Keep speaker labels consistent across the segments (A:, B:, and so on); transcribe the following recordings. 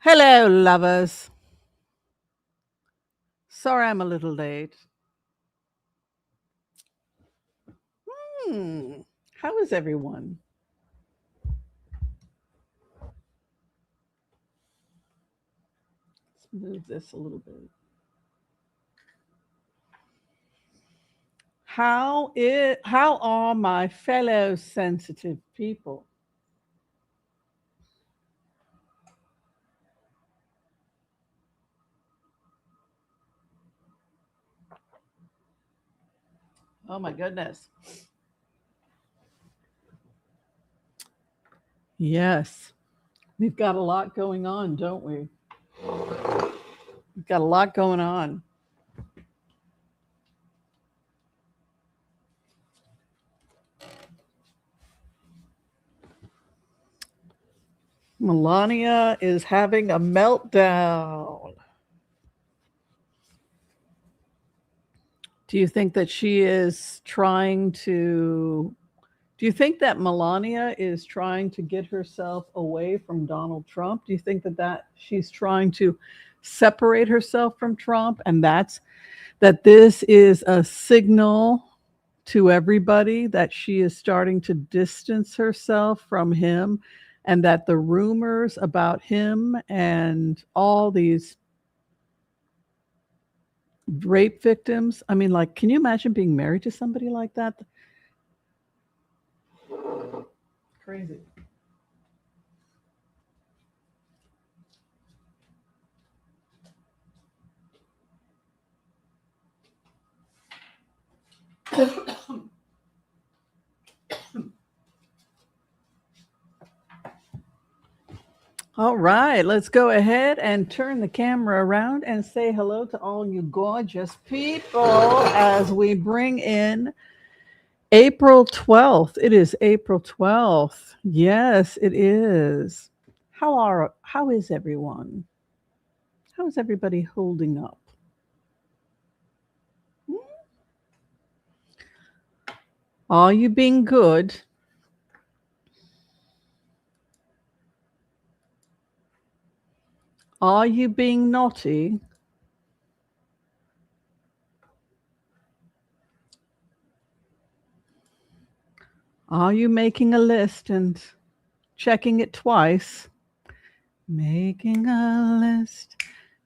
A: Hello, lovers. Sorry I'm a little late. Hmm. How is everyone? Let's move this a little bit. How are my fellow sensitive people? Oh my goodness. Yes. We've got a lot going on, don't we? We've got a lot going on. Melania is having a meltdown. Do you think that she is trying to Do you think that Melania is trying to get herself away from Donald Trump? Do you think that she's trying to separate herself from Trump, and that this is a signal to everybody that she is starting to distance herself from him, and that the rumors about him and all these rape victims, I mean, like, can you imagine being married to somebody like that? Crazy. All right, let's go ahead and turn the camera around and say hello to all you gorgeous people as we bring in April 12th. It is April 12th. Yes, it is. How is everyone? How is everybody holding up? Are you being good? Are you being naughty? Are you making a list and checking it twice? Making a list,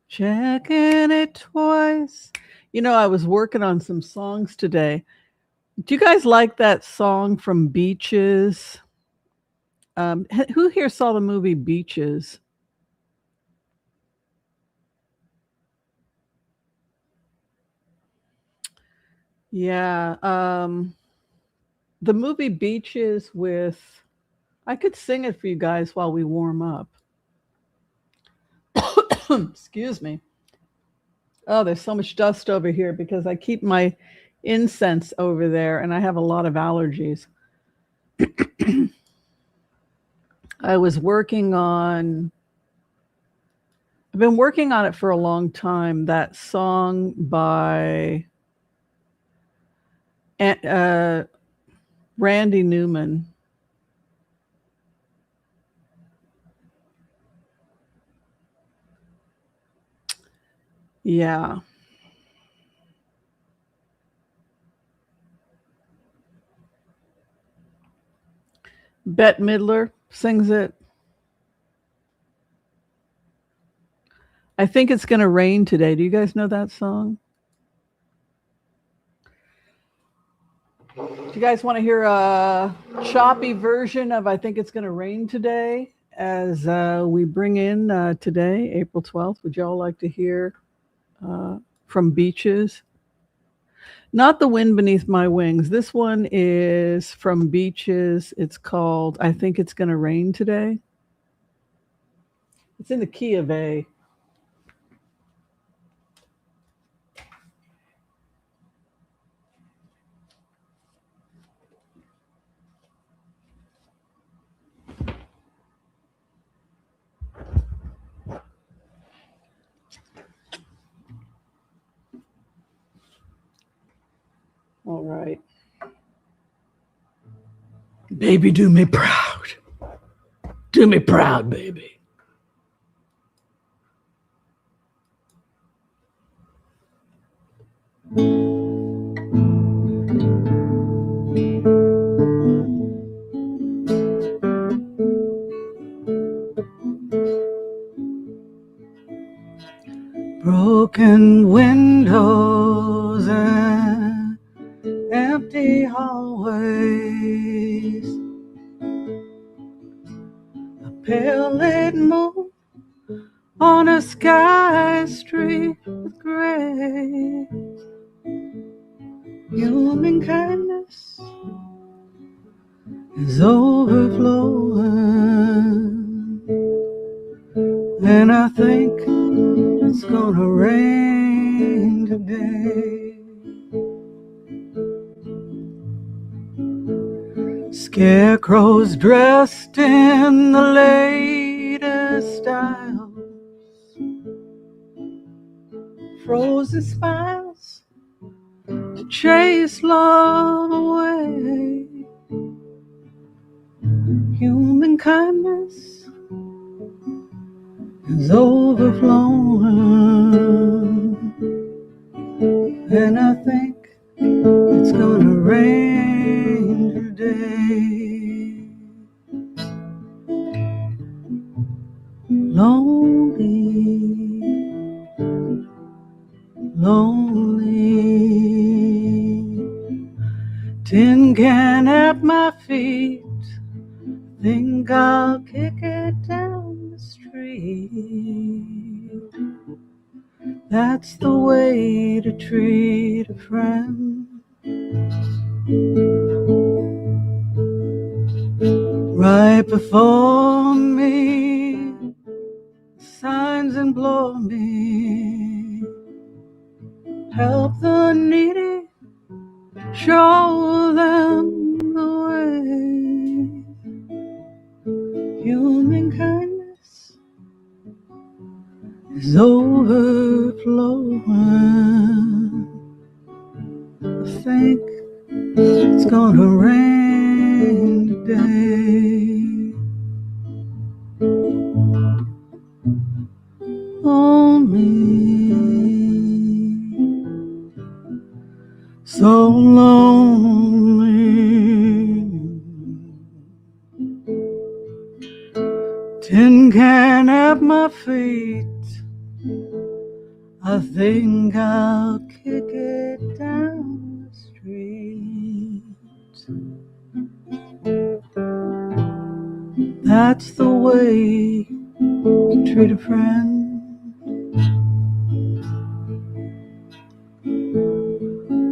A: checking it twice. You know, I was working on some songs today. Do you guys like that song from Beaches? Who here saw the movie Beaches? Yeah, the movie Beaches with. I could sing it for you guys while we warm up. Excuse me. Oh, there's so much dust over here because I keep my incense over there and I have a lot of allergies. I was working on I've been working on it for a long time. That song by uh, Randy Newman. Yeah. Bette Midler sings it. I think it's going to rain today. Do you guys know that song? Do you guys want to hear a choppy version of I Think It's Going to Rain Today as we bring in today, April 12th? Would y'all like to hear from Beaches? Not The Wind Beneath My Wings. This one is from Beaches. It's called I Think It's Gonna Rain Today. It's in the key of A. All right. Baby, do me proud. Do me proud, baby. pale moon on a sky streaked with gray. Human kindness is overflowing, and I think it's gonna rain today. Scarecrows dressed in the latest styles, frozen smiles to chase love away. Human kindness is overflowing, and I think it's gonna rain today. Lonely, lonely, tin can at my feet. Think I'll kick it down the street. That's the way to treat a friend. Right before me, signs implore me. Help the needy, show them the way. Human kindness is overflowing. I think it's gonna rain today. On me, so lonely. Tin can at my feet. I think I'll kick it down the street. That's the way to treat a friend.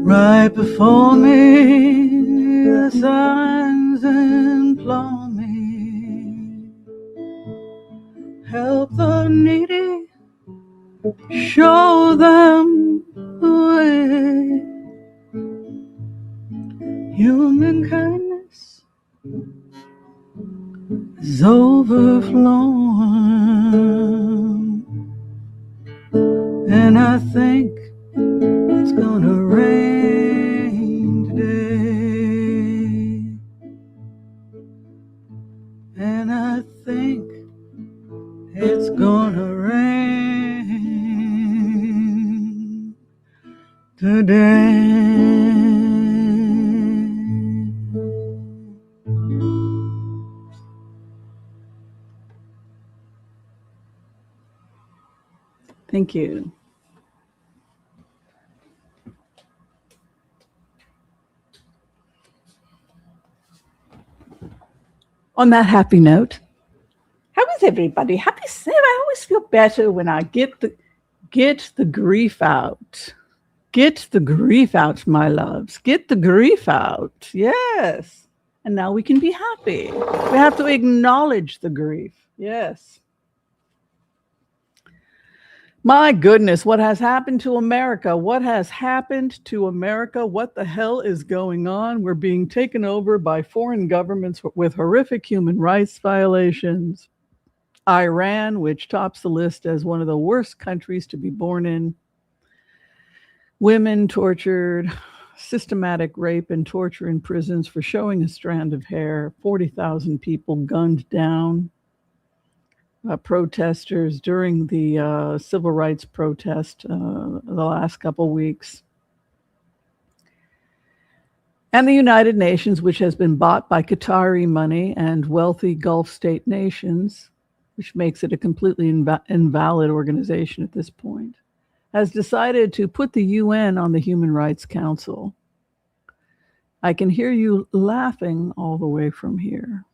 A: Right before me, the signs implore me. Help the needy, show them the way. Human kindness is overflowing, and I think it's gonna rain today. And I think it's gonna rain today. Thank you. On that happy note, how is everybody? Happy Sam. I always feel better when I get the grief out. Get the grief out, my loves. Get the grief out. Yes. And now we can be happy. We have to acknowledge the grief. Yes. My goodness, what has happened to America? What has happened to America? What the hell is going on? We're being taken over by foreign governments with horrific human rights violations. Iran, which tops the list as one of the worst countries to be born in. Women tortured, systematic rape and torture in prisons for showing a strand of hair. 40,000 people gunned down. Protesters during the civil rights protest the last couple weeks. And the United Nations, which has been bought by Qatari money and wealthy Gulf state nations, which makes it a completely invalid organization at this point, has decided to put the UN on the Human Rights Council. I can hear you laughing all the way from here.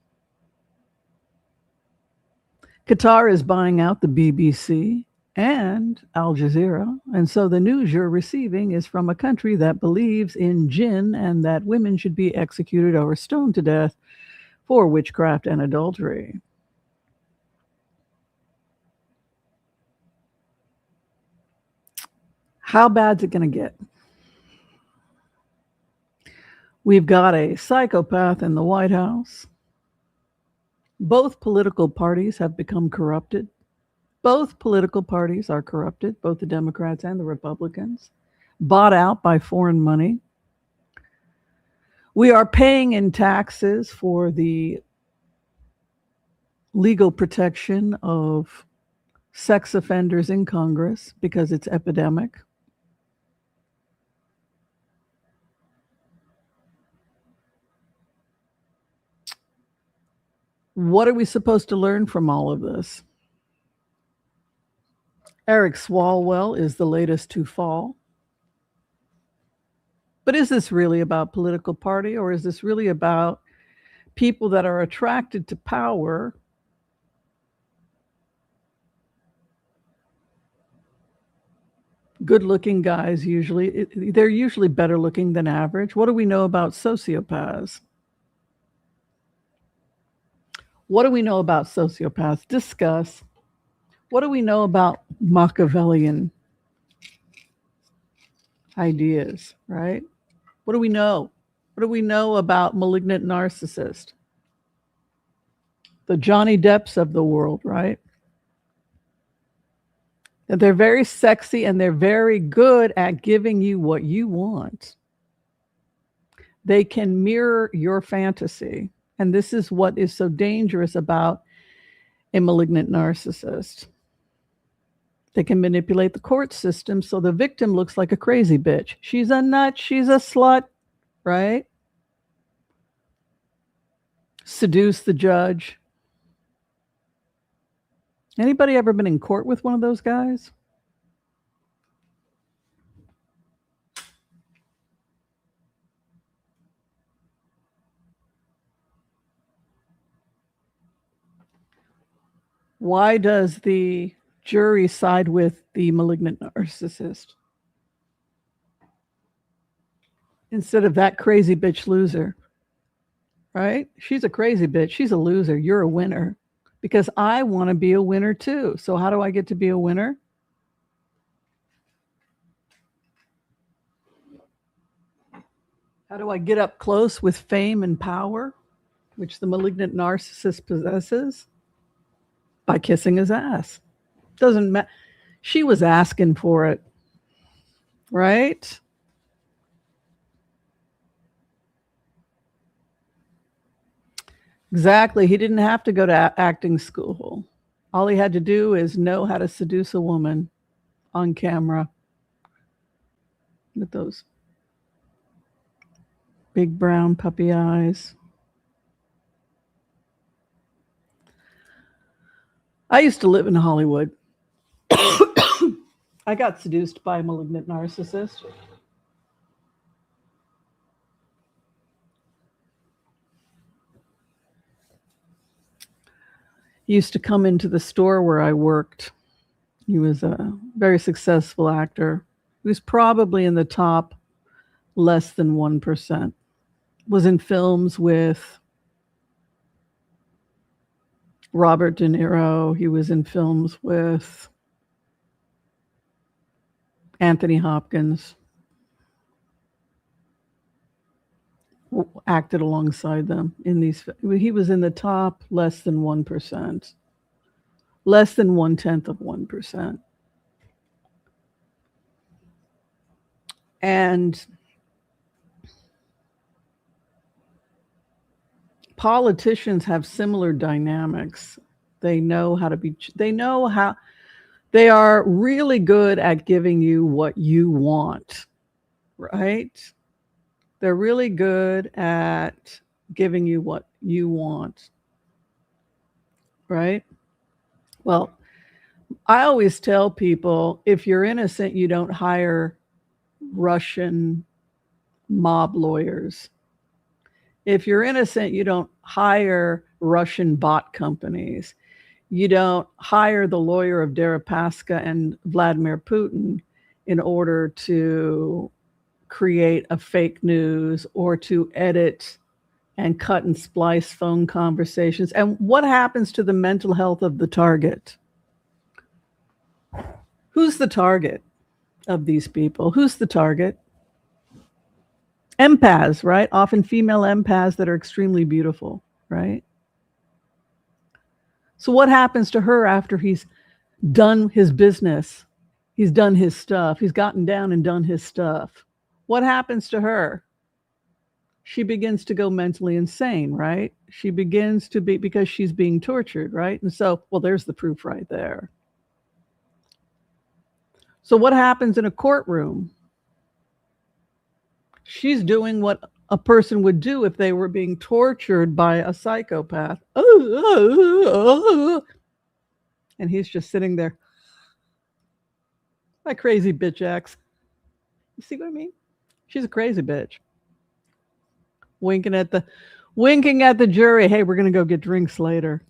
A: Qatar is buying out the BBC and Al Jazeera. And so the news you're receiving is from a country that believes in jinn and that women should be executed or stoned to death for witchcraft and adultery. How bad's it going to get? We've got a psychopath in the White House. Both political parties have become corrupted. Both political parties are corrupted, both the Democrats and the Republicans, bought out by foreign money. We are paying in taxes for the legal protection of sex offenders in Congress because it's epidemic. What are we supposed to learn from all of this? Eric Swalwell is the latest to fall. But is this really about political party, or is this really about people that are attracted to power good-looking guys? Usually they're usually better looking than average. What do we know about sociopaths? What do we know about sociopaths? Discuss. What do we know about Machiavellian ideas, right? What do we know? What do we know about malignant narcissist? The Johnny Depps of the world, right? And they're very sexy and they're very good at giving you what you want. They can mirror your fantasy. And this is what is so dangerous about a malignant narcissist. They can manipulate the court system so the victim looks like a crazy bitch. She's a nut, she's a slut, right? Seduce the judge. Anybody ever been in court with one of those guys? Why does the jury side with the malignant narcissist instead of that crazy bitch loser? Right? She's a crazy bitch. She's a loser. You're a winner. Because I want to be a winner too. So how do I get to be a winner? How do I get up close with fame and power, which the malignant narcissist possesses? By kissing his ass. Doesn't matter. She was asking for it, right? Exactly. He didn't have to go to acting school. All he had to do is know how to seduce a woman on camera with those big brown puppy eyes. I used to live in Hollywood. I got seduced by a malignant narcissist. He used to come into the store where I worked. He was a very successful actor. He was probably in the top less than 1%. Was in films with Robert De Niro. He was in films with Anthony Hopkins. Acted alongside them in these. He was in the top less than 1%. Less than 0.1%. And politicians have similar dynamics. They know how, they are really good at giving you what you want, right? They're really good at giving you what you want, right? Well, I always tell people, if you're innocent, you don't hire Russian mob lawyers. If you're innocent, you don't hire Russian bot companies. You don't hire the lawyer of Deripaska and Vladimir Putin in order to create a fake news or to edit and cut and splice phone conversations. And what happens to the mental health of the target? Who's the target of these people? Who's the target? Empaths, right? Often female empaths that are extremely beautiful, right? So what happens to her after he's done his business? He's done his stuff. He's gotten down and done his stuff. What happens to her? She begins to go mentally insane, right? She begins to be, because she's being tortured, right? And so, well, there's the proof right there. So what happens in a courtroom? She's doing what a person would do if they were being tortured by a psychopath. And he's just sitting there. My crazy bitch ex. You see what I mean? She's a crazy bitch. Winking at the jury. Hey, we're gonna go get drinks later.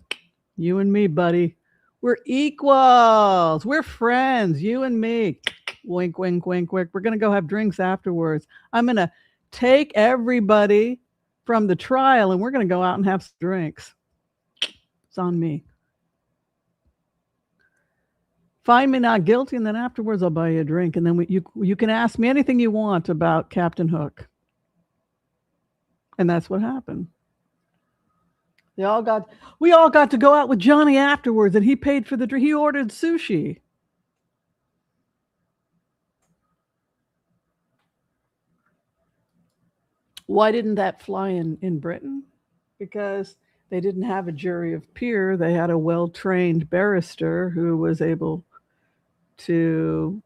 A: You and me, buddy. We're equals. We're friends. You and me. Wink, wink, wink, wink. We're gonna go have drinks afterwards. I'm gonna take everybody from the trial and we're gonna go out and have some drinks. It's on me. Find me not guilty, and then afterwards I'll buy you a drink, and then you can ask me anything you want about Captain Hook. And that's what happened. We all got to go out with Johnny afterwards, and he paid for the drink. He ordered sushi. Why didn't that fly in Britain? Because they didn't have a jury of peer. They had a well-trained barrister who was able to,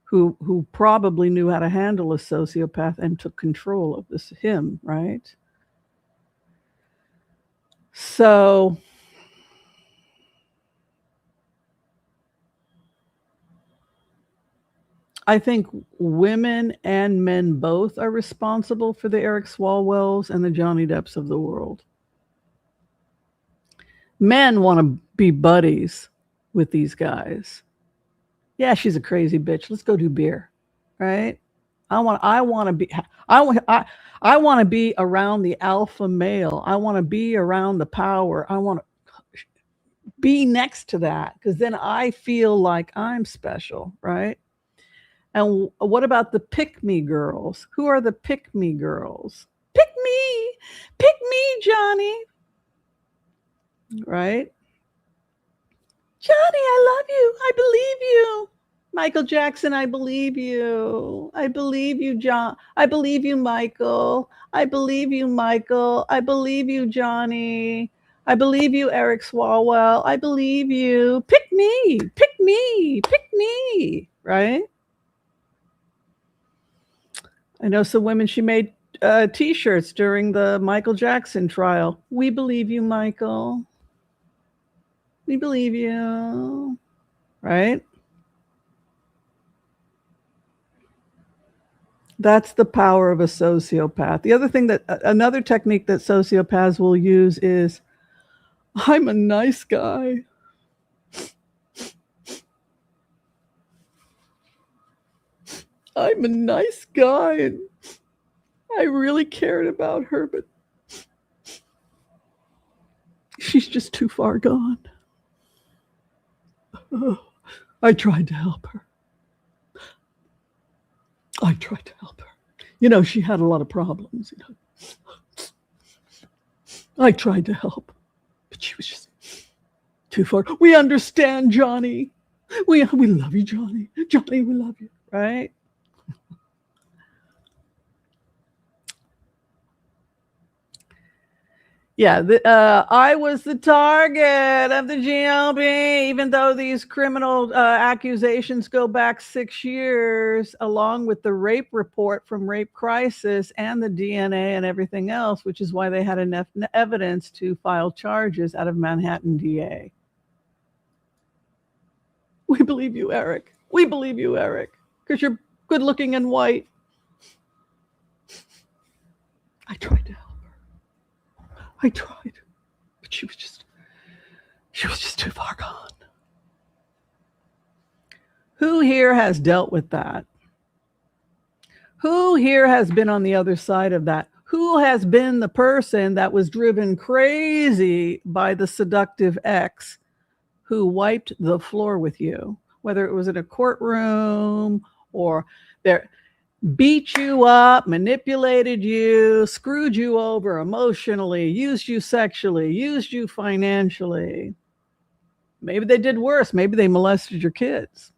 A: who probably knew how to handle a sociopath and took control of him, right? So I think women and men both are responsible for the Eric Swalwells and the Johnny Depps of the world. Men want to be buddies with these guys. Yeah, she's a crazy bitch. Let's go do beer, right? I want to be around the alpha male. I want to be around the power. I want to be next to that because then I feel like I'm special, right? And what about the pick-me girls? Who are the pick-me girls? Pick me, Johnny, right? Johnny, I love you. I believe you. Michael Jackson, I believe you. I believe you, John. I believe you, Michael. I believe you, Michael. I believe you, Johnny. I believe you, Eric Swalwell. I believe you. Pick me, right? I know some women, she made T-shirts during the Michael Jackson trial. We believe you, Michael. We believe you, right? That's the power of a sociopath. The other thing another technique that sociopaths will use is, I'm a nice guy. I'm a nice guy and I really cared about her, but she's just too far gone. Oh, I tried to help her. You know, she had a lot of problems. You know. I tried to help, but she was just too far. We understand, Johnny. We love you, Johnny. Johnny, we love you, right? Yeah, I was the target of the GLB, even though these criminal accusations go back 6 years, along with the rape report from Rape Crisis and the DNA and everything else, which is why they had enough evidence to file charges out of Manhattan DA. We believe you, Eric. We believe you, Eric, because you're good looking and white. I tried to help her. I tried, but she was just She was just too far gone. Who here has dealt with that? Who here has been on the other side of that? Who has been the person that was driven crazy by the seductive ex who wiped the floor with you, whether it was in a courtroom or there, beat you up, manipulated you, screwed you over emotionally, used you sexually, used you financially. Maybe they did worse. Maybe they molested your kids.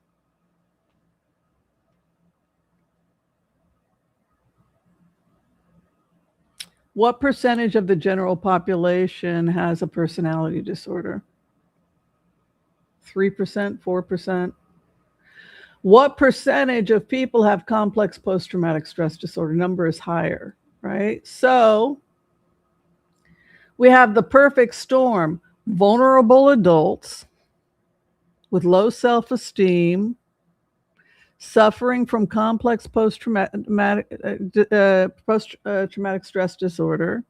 A: What percentage of the general population has a personality disorder? 3%, 4%? What percentage of people have complex post-traumatic stress disorder? Number is higher, right? So we have the perfect storm: vulnerable adults with low self-esteem, suffering from complex post-traumatic stress disorder,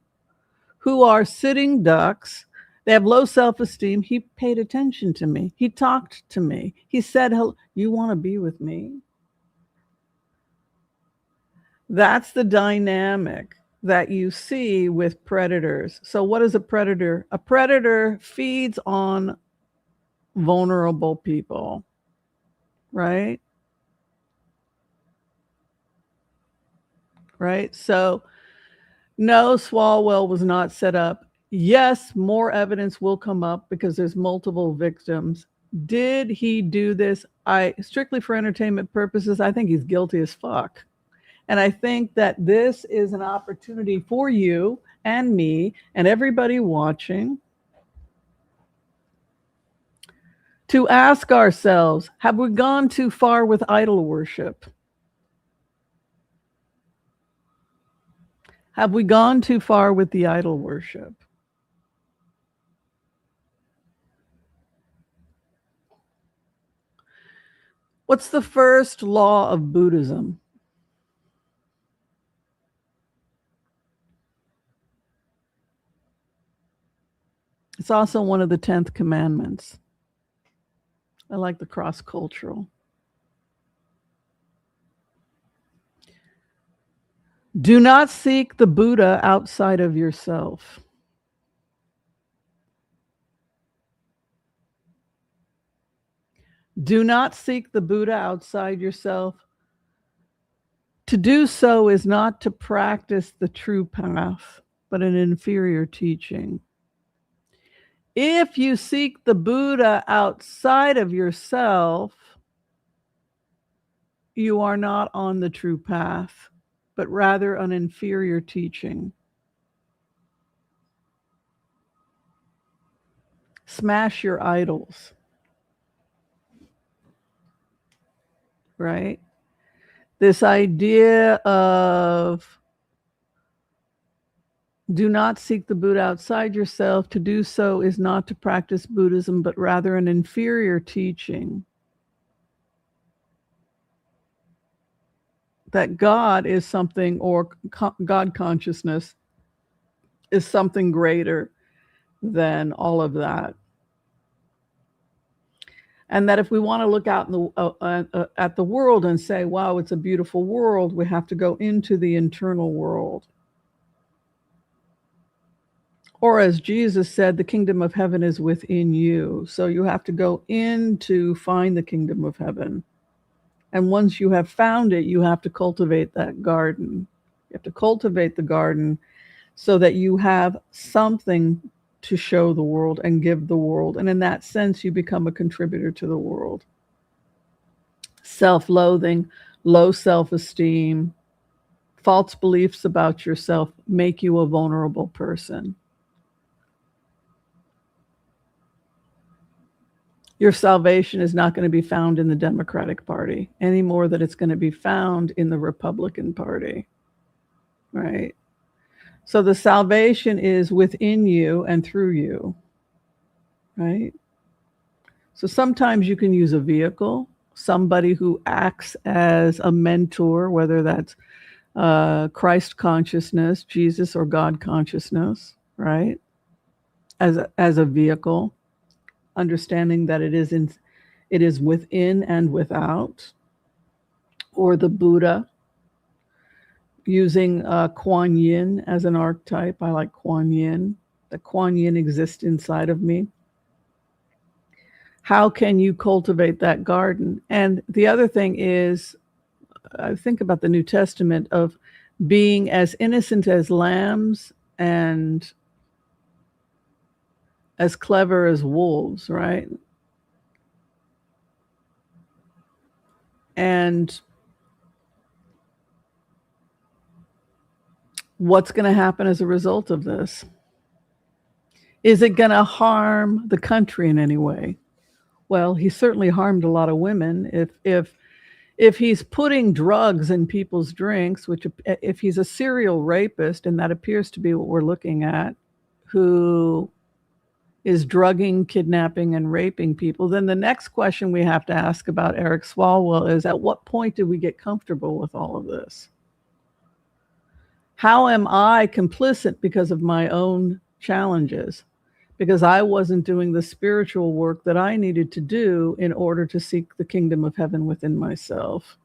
A: who are sitting ducks. They have low self-esteem. He paid attention to me. He talked to me. He said, "You want to be with me?" That's the dynamic that you see with predators. So what is a predator? A predator feeds on vulnerable people, right? Right? So no, Swalwell was not set up. Yes, more evidence will come up because there's multiple victims. Did he do this? Strictly for entertainment purposes, I think he's guilty as fuck. And I think that this is an opportunity for you and me and everybody watching to ask ourselves, have we gone too far with idol worship? Have we gone too far with the idol worship? What's the first law of Buddhism? It's also one of the 10th commandments. I like the cross-cultural. Do not seek the Buddha outside of yourself. Do not seek the Buddha outside yourself. To do so is not to practice the true path, but an inferior teaching. If you seek the Buddha outside of yourself, you are not on the true path, but rather an inferior teaching. Smash your idols, right? This idea of do not seek the Buddha outside yourself. To do so is not to practice Buddhism, but rather an inferior teaching. That God is something, or God consciousness is something greater than all of that. And that if we want to look out in at the world and say, wow, it's a beautiful world, we have to go into the internal world. Or as Jesus said, the kingdom of heaven is within you. So you have to go in to find the kingdom of heaven. And once you have found it, you have to cultivate that garden. You have to cultivate the garden so that you have something to show the world and give the world. And in that sense, you become a contributor to the world. Self-loathing, low self-esteem, false beliefs about yourself make you a vulnerable person. Your salvation is not going to be found in the Democratic Party any more than it's going to be found in the Republican Party, right? So the salvation is within you and through you, right? So sometimes you can use a vehicle, somebody who acts as a mentor, whether that's Christ consciousness, Jesus, or God consciousness, right? As a vehicle. understanding that it is within and without, or the Buddha, using Kuan Yin as an archetype. I like Kuan Yin. The Kuan Yin exists inside of me. How can you cultivate that garden? And the other thing is, I think about the New Testament of being as innocent as lambs and as clever as wolves, right? And what's going to happen as a result of this? Is it going to harm the country in any way? Well, he certainly harmed a lot of women. If he's putting drugs in people's drinks, which if he's a serial rapist, and that appears to be what we're looking at, who is drugging, kidnapping, and raping people, then the next question we have to ask about Eric Swalwell is, at what point did we get comfortable with all of this? How am I complicit because of my own challenges? Because I wasn't doing the spiritual work that I needed to do in order to seek the kingdom of heaven within myself.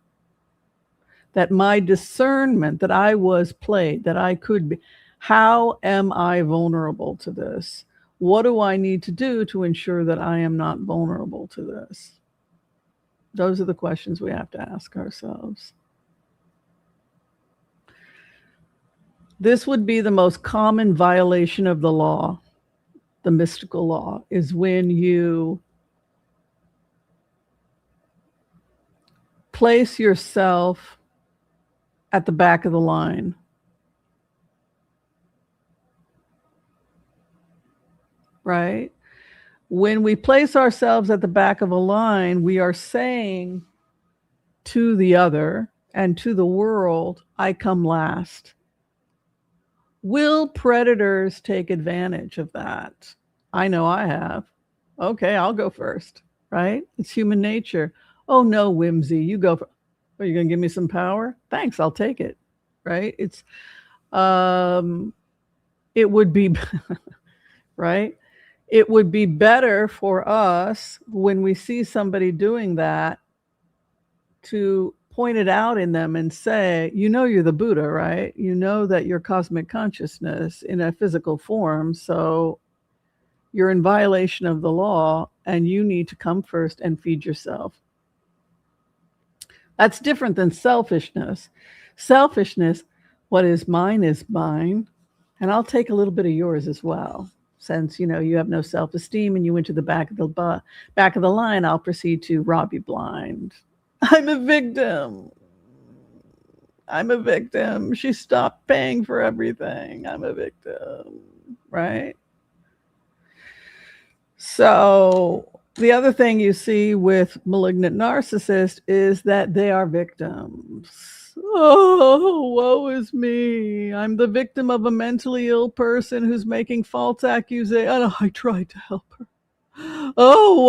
A: That my discernment, that I was played, that I could be. How am I vulnerable to this? What do I need to do to ensure that I am not vulnerable to this? Those are the questions we have to ask ourselves. This would be the most common violation of the law, the mystical law, is when you place yourself at the back of the line. Right? When we place ourselves at the back of a line, we are saying to the other and to the world, I come last. Will predators take advantage of that? I know I have. Okay, I'll go first, right? It's human nature. Oh no, Whimsy, you go. Are you going to give me some power? Thanks, I'll take it, right? It would be, right? It would be better for us when we see somebody doing that to point it out in them and say, you know, you're the Buddha, right? You know that you're cosmic consciousness in a physical form. So you're in violation of the law and you need to come first and feed yourself. That's different than selfishness. Selfishness, what is mine, and I'll take a little bit of yours as well. Since you know you have no self-esteem and you went to the back of the line, I'll proceed to rob you blind. I'm a victim. She stopped paying for everything. I'm a victim, right? So the other thing you see with malignant narcissists is that they are victims. Oh, woe is me. I'm the victim of a mentally ill person who's making false accusations. Oh, I tried to help her. Oh,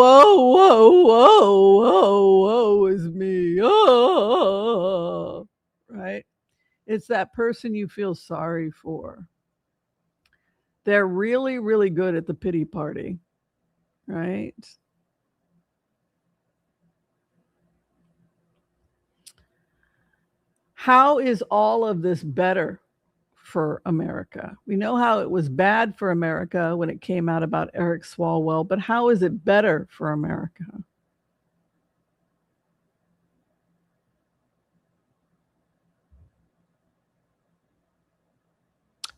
A: woe is me. Oh, right? It's that person you feel sorry for. They're really, really good at the pity party, right? How is all of this better for America? We know how it was bad for America when it came out about Eric Swalwell, but how is it better for America?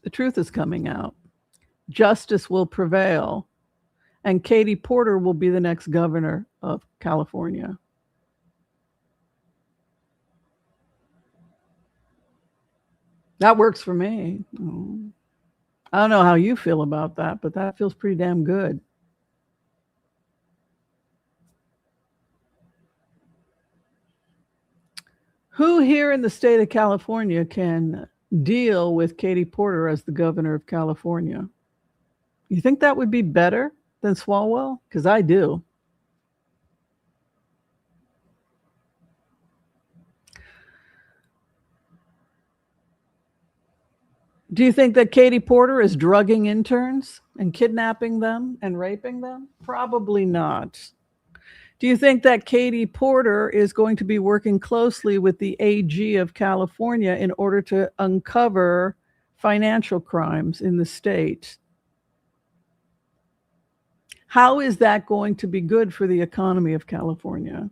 A: The truth is coming out. Justice will prevail, and Katie Porter will be the next governor of California. That works for me. I don't know how you feel about that, but that feels pretty damn good. Who here in the state of California can deal with Katie Porter as the governor of California? You think that would be better than Swalwell? Because I do. Do you think that Katie Porter is drugging interns and kidnapping them and raping them? Probably not. Do you think that Katie Porter is going to be working closely with the AG of California in order to uncover financial crimes in the state? How is that going to be good for the economy of California?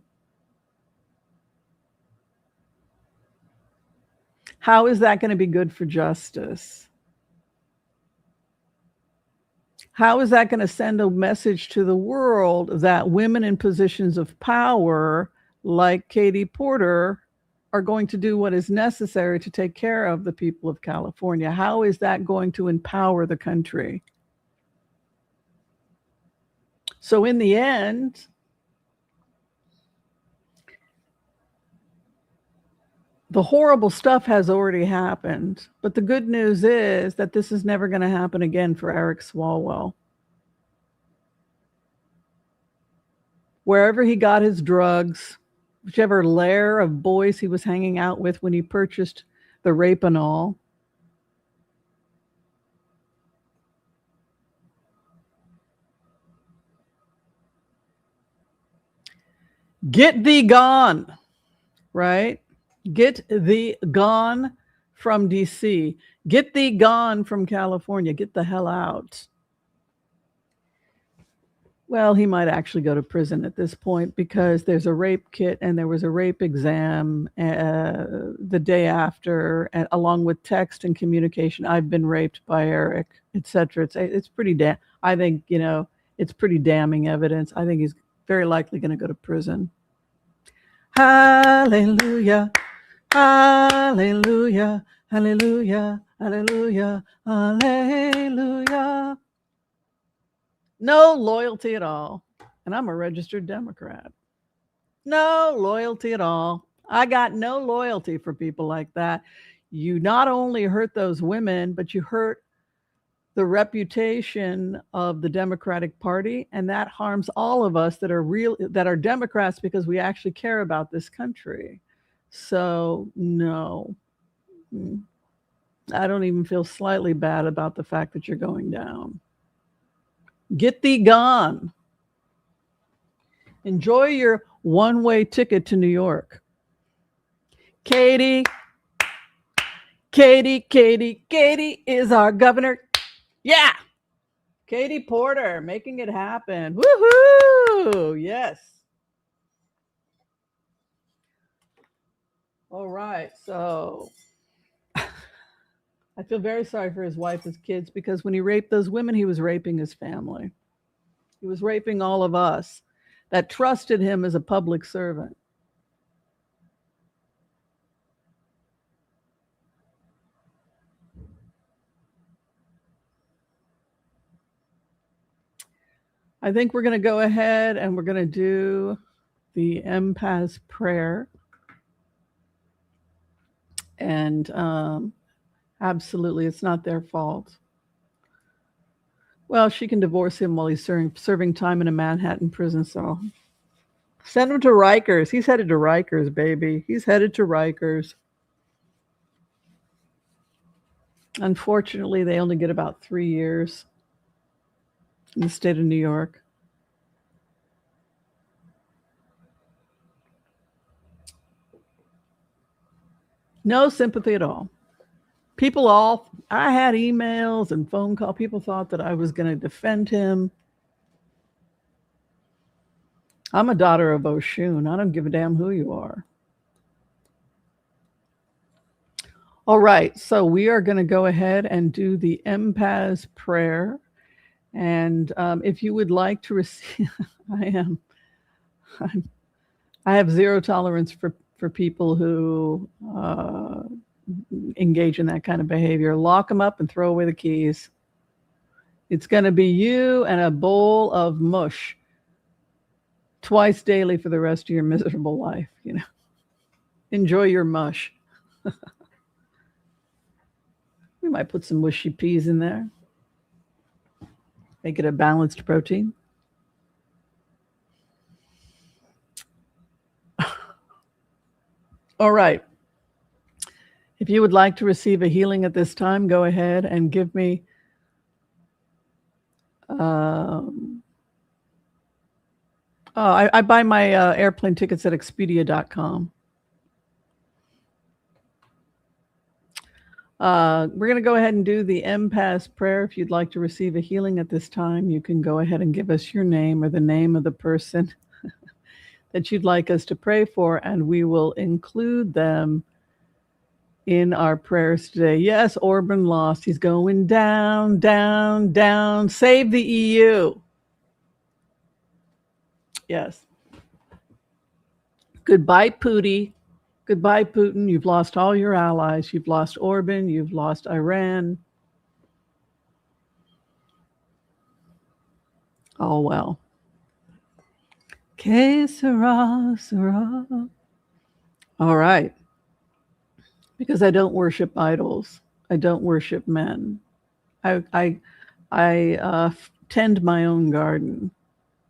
A: How is that going to be good for justice? How is that going to send a message to the world that women in positions of power, like Katie Porter, are going to do what is necessary to take care of the people of California? How is that going to empower the country? So in the end, the horrible stuff has already happened. But the good news is that this is never going to happen again for Eric Swalwell. Wherever he got his drugs, whichever lair of boys he was hanging out with when he purchased the rape and all, get thee gone, right? Get thee gone from DC. Get thee gone from California. Get the hell out. Well, he might actually go to prison at this point because there's a rape kit and there was a rape exam the day after, and along with text and communication. I've been raped by Eric, etc. It's pretty I think it's pretty damning evidence. I think he's very likely going to go to prison. Hallelujah, hallelujah, hallelujah, hallelujah, hallelujah. No loyalty at all. And I'm a registered Democrat. No loyalty at all. I got no loyalty for people like that. You not only hurt those women, but you hurt the reputation of the Democratic Party, and that harms all of us that are Democrats because we actually care about this country. So no. I don't even feel slightly bad about the fact that you're going down. Get thee gone. Enjoy your one-way ticket to New York. Katie is our governor. Yeah. Katie Porter making it happen. Woohoo! Yes. All right. So I feel very sorry for his wife, his kids, because when he raped those women, he was raping his family. He was raping all of us that trusted him as a public servant. I think we're going to go ahead and we're going to do the Empath prayer. And absolutely, it's not their fault. Well, she can divorce him while he's serving time in a Manhattan prison cell. Send him to Rikers. He's headed to Rikers, baby. He's headed to Rikers. Unfortunately, they only get about 3 years in the state of New York. No sympathy at all. I had emails and phone calls. People thought that I was going to defend him. I'm a daughter of Oshun. I don't give a damn who you are. All right, so we are going to go ahead and do the Empath prayer. And if you would like to receive, I have zero tolerance for people who engage in that kind of behavior. Lock them up and throw away the keys. It's going to be you and a bowl of mush twice daily for the rest of your miserable life. Enjoy your mush. We might put some mushy peas in there. Make it a balanced protein. All right. If you would like to receive a healing at this time, go ahead and give me I buy my airplane tickets at Expedia.com. We're going to go ahead and do the Empath prayer. If you'd like to receive a healing at this time, you can go ahead and give us your name or the name of the person that you'd like us to pray for, and we will include them in our prayers today. Yes, Orban lost. He's going down, down, down. Save the EU. Yes. Goodbye, Putin. Goodbye, Putin. You've lost all your allies. You've lost Orban. You've lost Iran. Oh, well. Que sera, sera. All right. Because I don't worship idols. I don't worship men. I tend my own garden.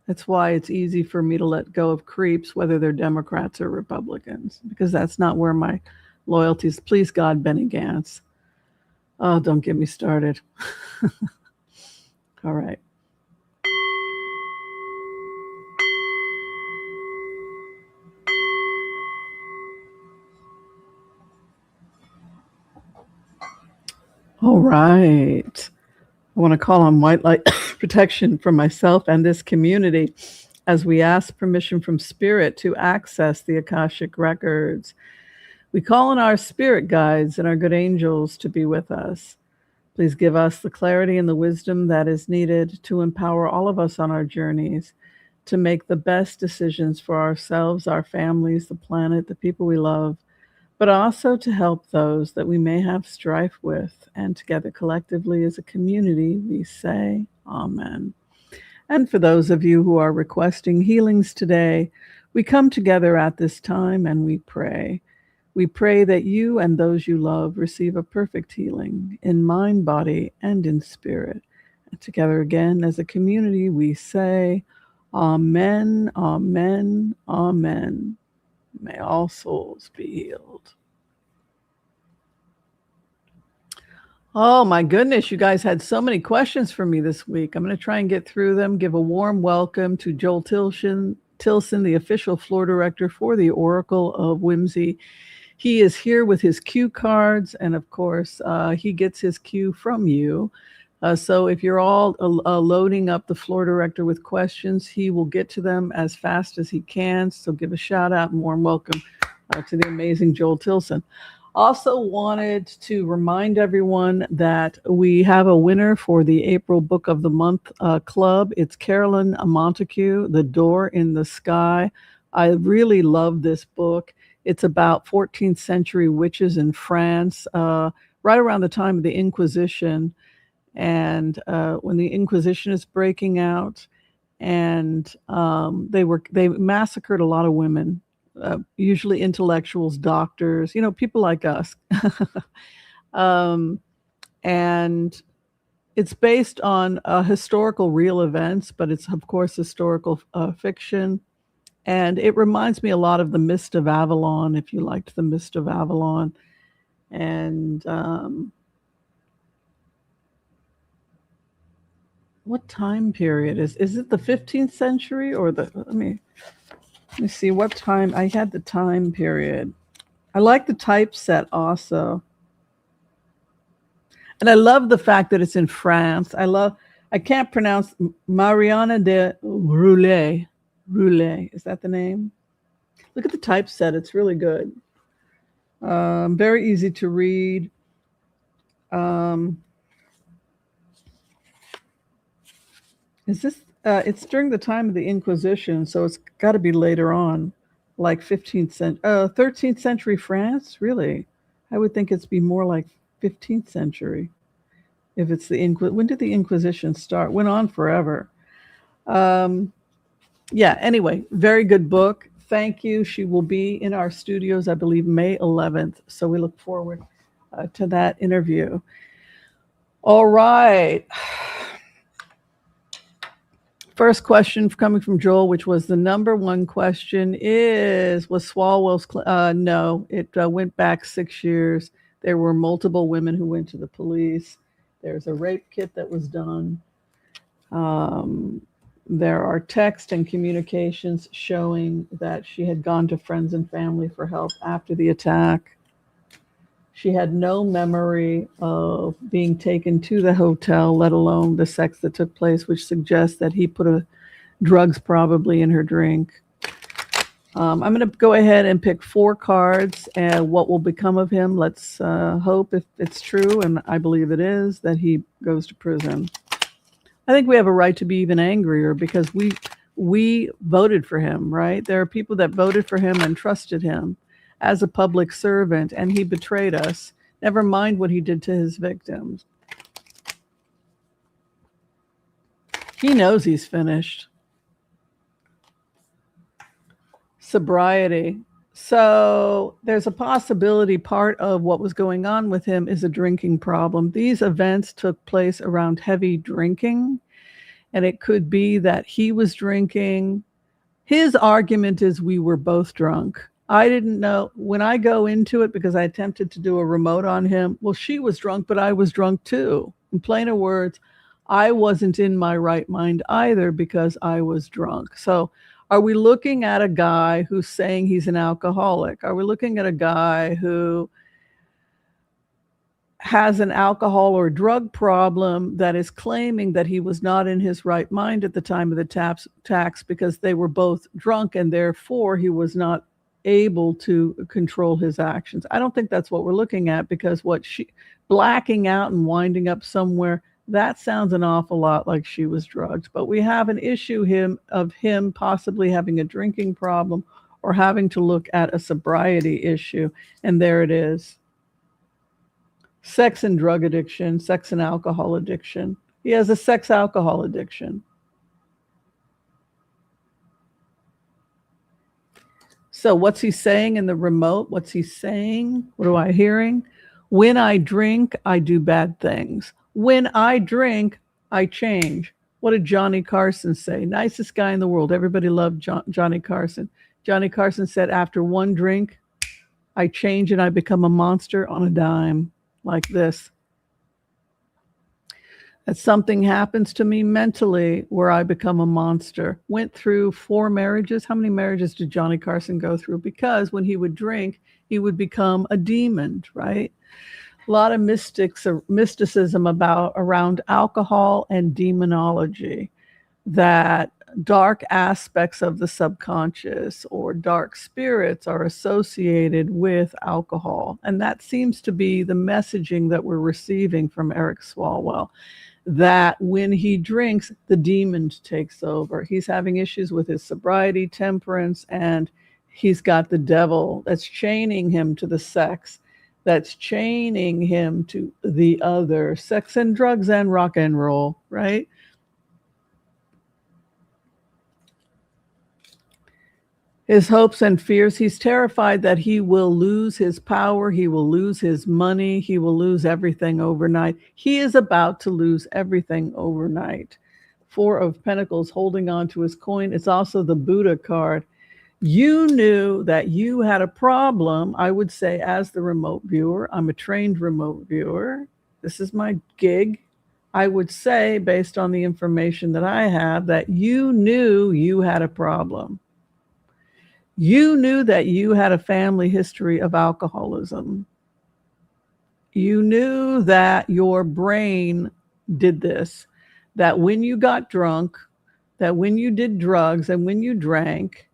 A: That's why it's easy for me to let go of creeps, whether they're Democrats or Republicans, because that's not where my loyalties. Please God, Benny Gantz. Oh, don't get me started. All right. All right. I want to call on white light protection for myself and this community as we ask permission from Spirit to access the Akashic records. We call on our spirit guides and our good angels to be with us. Please give us the clarity and the wisdom that is needed to empower all of us on our journeys to make the best decisions for ourselves, our families, the planet, the people we love, but also to help those that we may have strife with. And together collectively as a community, we say Amen. And for those of you who are requesting healings today, we come together at this time and we pray. We pray that you and those you love receive a perfect healing in mind, body, and in spirit. And together again as a community, we say Amen, Amen, Amen. May all souls be healed. Oh my goodness, you guys had so many questions for me this week. I'm going to try and get through them. Give a warm welcome to Joel Tilson, the official floor director for the Oracle of Whimsy. He is here with his cue cards, and of course, he gets his cue from you. So if you're all loading up the floor director with questions, he will get to them as fast as he can. So give a shout out and warm welcome to the amazing Joel Tilson. Also wanted to remind everyone that we have a winner for the April Book of the Month Club. It's Carolyn Montague, The Door in the Sky. I really love this book. It's about 14th century witches in France, right around the time of the Inquisition. And when the Inquisition is breaking out, and they massacred a lot of women, usually intellectuals, doctors, people like us. And it's based on historical real events, but it's of course historical fiction. And it reminds me a lot of The Mist of Avalon, if you liked The Mist of Avalon. And what time period is it the 15th century or let me see what time. I had the time period. I like the typeset also. And I love the fact that it's in France. I can't pronounce Mariana de Roulet. Roulet, is that the name? Look at the typeset. It's really good. Very easy to read. Is this? It's during the time of the Inquisition, so it's got to be later on, like 13th century France. Really, I would think it's be more like 15th century. If it's when did the Inquisition start? Went on forever. Yeah, anyway, very good book. Thank you. She will be in our studios, I believe, May 11th. So we look forward to that interview. All right. First question coming from Joel, which was the number one question was Swalwell's, no, it went back 6 years. There were multiple women who went to the police. There's a rape kit that was done. Um, there are text and communications showing that she had gone to friends and family for help after the attack. She had no memory of being taken to the hotel, let alone the sex that took place, which suggests that he put drugs probably in her drink. I'm going to go ahead and pick 4 cards and what will become of him. Let's hope, if it's true, and I believe it is, that he goes to prison. I think we have a right to be even angrier because we voted for him, right? There are people that voted for him and trusted him as a public servant, and he betrayed us. Never mind what he did to his victims. He knows he's finished. Sobriety. So there's a possibility part of what was going on with him is a drinking problem. These events took place around heavy drinking, and it could be that he was drinking. His argument is we were both drunk. I didn't know when I go into it because I attempted to do a remote on him. Well, she was drunk, but I was drunk too. In plainer words, I wasn't in my right mind either because I was drunk. So are we looking at a guy who's saying he's an alcoholic? Are we looking at a guy who has an alcohol or drug problem that is claiming that he was not in his right mind at the time of the tax because they were both drunk and therefore he was not able to control his actions? I don't think that's what we're looking at, because blacking out and winding up somewhere, that sounds an awful lot like she was drugged. But we have an issue of him possibly having a drinking problem or having to look at a sobriety issue. And there it is. Sex and drug addiction, sex and alcohol addiction. He has a sex alcohol addiction. So what's he saying in the remote? What's he saying? What am I hearing? When I drink, I do bad things. When I drink, I change. What did Johnny Carson say? Nicest guy in the world. Everybody loved Johnny Carson. Johnny Carson said, after one drink, I change and I become a monster on a dime, like this. That something happens to me mentally where I become a monster. Went through 4 marriages. How many marriages did Johnny Carson go through? Because when he would drink, he would become a demon, right? A lot of mysticism around alcohol and demonology, that dark aspects of the subconscious or dark spirits are associated with alcohol. And that seems to be the messaging that we're receiving from Eric Swalwell, that when he drinks, the demon takes over. He's having issues with his sobriety, temperance, and he's got the devil that's chaining him to the sex, that's chaining him to the other, sex and drugs and rock and roll, right? His hopes and fears. He's terrified that he will lose his power. He will lose his money. He will lose everything overnight. He is about to lose everything overnight. 4 of Pentacles, holding on to his coin. It's also the Buddha card. You knew that you had a problem. I would say, as the remote viewer, I'm a trained remote viewer. This is my gig. I would say, based on the information that I have, that you knew you had a problem. You knew that you had a family history of alcoholism. You knew that your brain did this, that when you got drunk, that when you did drugs and when you drank,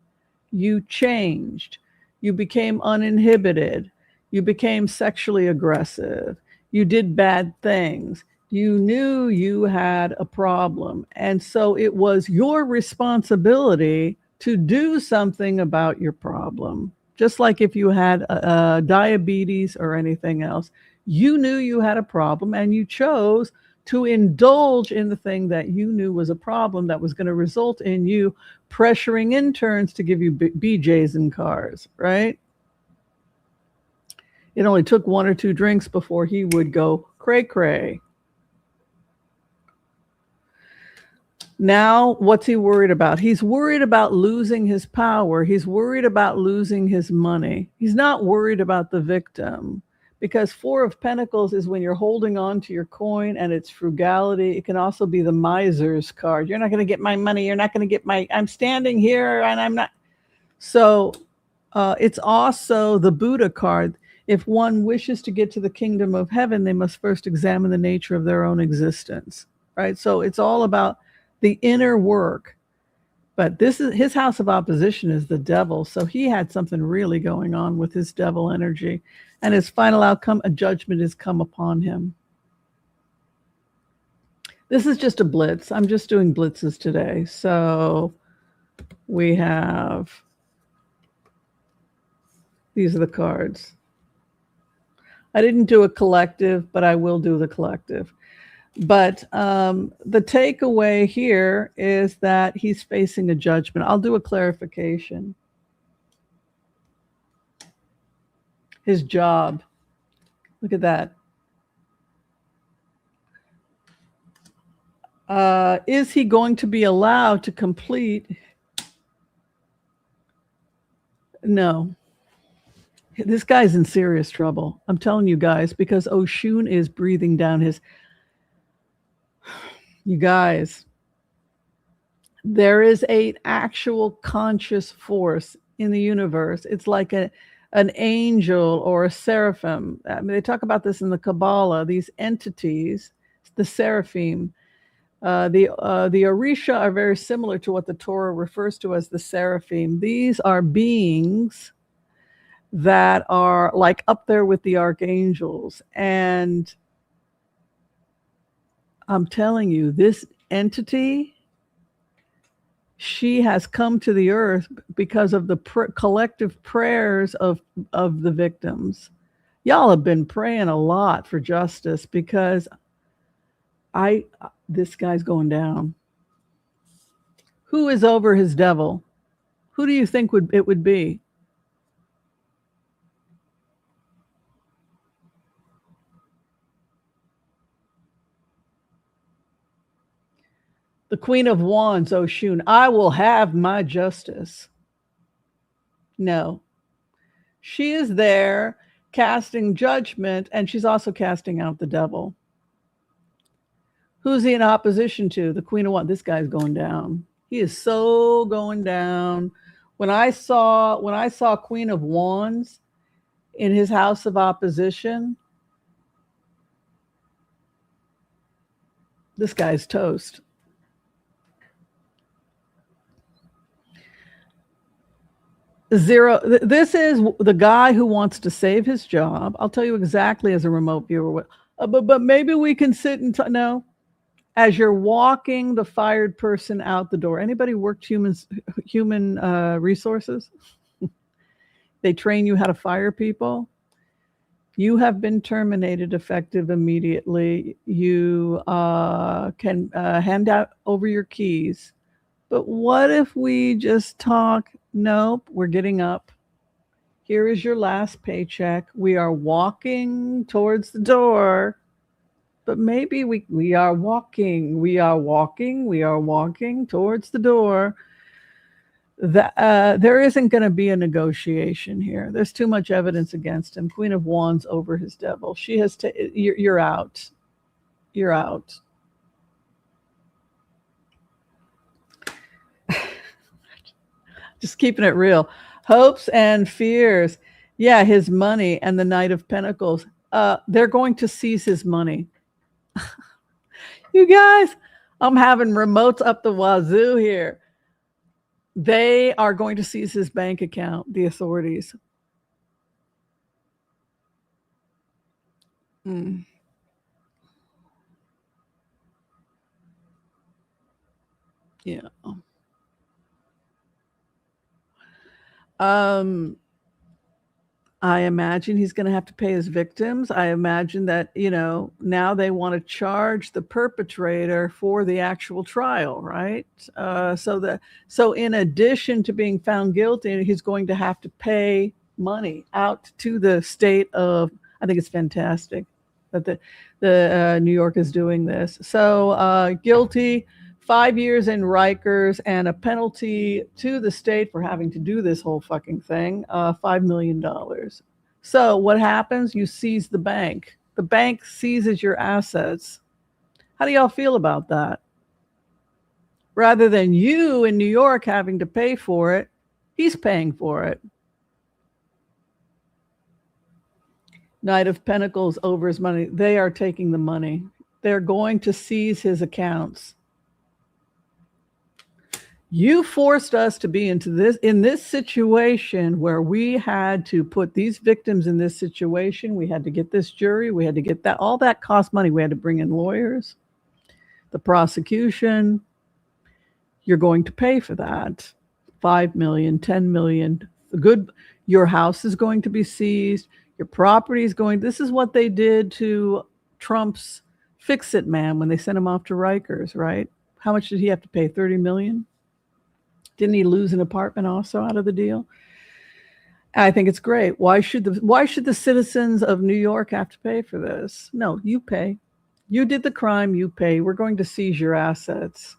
A: you changed. You became uninhibited. You became sexually aggressive. You did bad things. You knew you had a problem. And so it was your responsibility to do something about your problem. Just like if you had diabetes or anything else, you knew you had a problem and you chose to indulge in the thing that you knew was a problem that was going to result in you pressuring interns to give you BJs and cars, right? It only took 1 or 2 drinks before he would go cray-cray. Now, what's he worried about? He's worried about losing his power. He's worried about losing his money. He's not worried about the victim, because Four of Pentacles is when you're holding on to your coin, and it's frugality. It can also be the miser's card. You're not going to get my money. You're not going to get my, I'm standing here and I'm not. So it's also the Buddha card. If one wishes to get to the kingdom of heaven, they must first examine the nature of their own existence, right? So it's all about the inner work. But this is his house of opposition is the devil. So he had something really going on with his devil energy. And his final outcome, a judgment has come upon him. This is just a blitz. I'm just doing blitzes today. So we have, these are the cards. I didn't do a collective, but I will do the collective. But the takeaway here is that he's facing a judgment. I'll do a clarification. His job. Look at that. Is he going to be allowed to complete? No. This guy's in serious trouble. I'm telling you guys, because Oshun is breathing down his... You guys, there is an actual conscious force in the universe. It's like an angel or a seraphim. I mean, they talk about this in the Kabbalah, these entities, the seraphim. The Orisha are very similar to what the Torah refers to as the seraphim. These are beings that are like up there with the archangels. And I'm telling you, this entity, she has come to the earth because of the collective prayers of the victims. Y'all have been praying a lot for justice, because this guy's going down. Who is over his devil? Who do you think it would be? The Queen of Wands, Oshun. I will have my justice. No. She is there casting judgment, and she's also casting out the devil. Who's he in opposition to? The Queen of Wands. This guy's going down. He is so going down. When I saw Queen of Wands in his house of opposition, this guy's toast. Zero. This is the guy who wants to save his job. I'll tell you exactly as a remote viewer. But maybe we can sit and no. As you're walking the fired person out the door. Anybody worked human resources? They train you how to fire people. You have been terminated effective immediately. You can hand out over your keys. But what if we just talk? Nope, we're getting up. Here is your last paycheck. We are walking towards the door. But maybe we are walking towards the door. There isn't going to be a negotiation here. There's too much evidence against him. Queen of Wands over his devil. She has you're out. You're out. Just keeping it real. Hopes and fears. Yeah, his money and the Knight of Pentacles. They're going to seize his money. You guys, I'm having remotes up the wazoo here. They are going to seize his bank account, the authorities. Yeah. I imagine he's going to have to pay his victims. I imagine that, now they want to charge the perpetrator for the actual trial, right? So in addition to being found guilty, he's going to have to pay money out to the state of, I think it's fantastic that the New York is doing this. So guilty, 5 years in Rikers, and a penalty to the state for having to do this whole fucking thing, $5 million. So what happens? You seize the bank. The bank seizes your assets. How do y'all feel about that? Rather than you in New York having to pay for it, he's paying for it. Knight of Pentacles over his money. They are taking the money. They're going to seize his accounts. You forced us to be in this situation where we had to put these victims in this situation. We had to get this jury. We had to get that. All that cost money. We had to bring in lawyers, the prosecution. You're going to pay for that. 5 million, 10 million. Your house is going to be seized. Your property is going. This is what they did to Trump's fix-it man when they sent him off to Rikers, right? How much did he have to pay? 30 million? Didn't he lose an apartment also out of the deal? I think it's great. Why should the citizens of New York have to pay for this? No, you pay. You did the crime, you pay. We're going to seize your assets.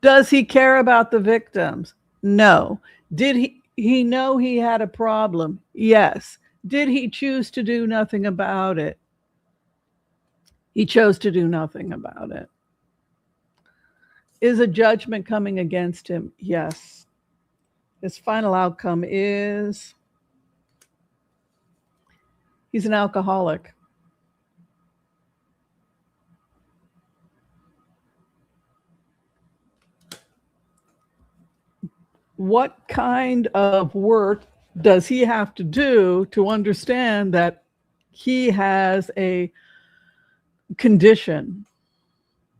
A: Does he care about the victims? No. Did he know he had a problem? Yes. Did he choose to do nothing about it? He chose to do nothing about it. Is a judgment coming against him? Yes. His final outcome is he's an alcoholic. What kind of work does he have to do to understand that he has a condition,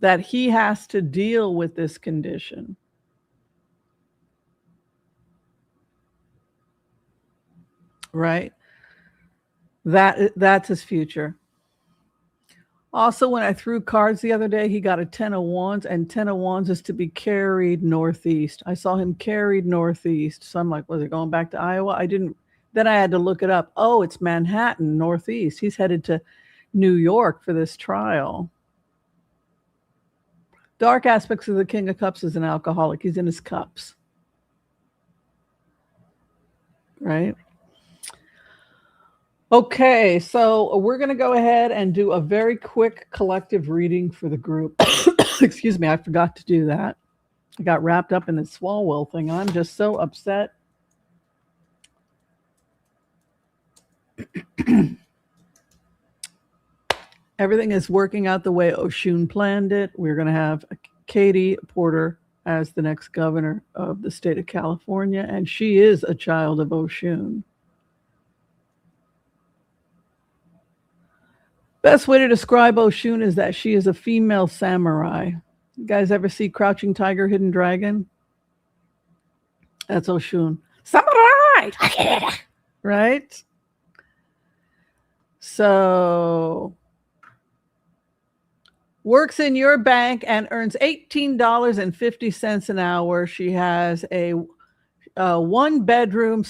A: that he has to deal with this condition? Right? That's his future. Also, when I threw cards the other day, he got a 10 of wands, and 10 of wands is to be carried northeast. I saw him carried northeast. So I'm like, was it going back to Iowa? I didn't. Then I had to look it up. Oh, it's Manhattan, northeast. He's headed to New York for this trial. Dark aspects of the King of Cups is an alcoholic. He's in his cups. Right? Okay, so we're going to go ahead and do a very quick collective reading for the group. Excuse me, I forgot to do that. I got wrapped up in this Swalwell thing. I'm just so upset. Everything is working out the way Oshun planned it. We're going to have Katie Porter as the next governor of the state of California, and she is a child of Oshun. Best way to describe Oshun is that she is a female samurai. You guys ever see Crouching Tiger, Hidden Dragon? That's Oshun. Samurai! Right? So, works in your bank and earns $18.50 an hour. She has a one-bedroom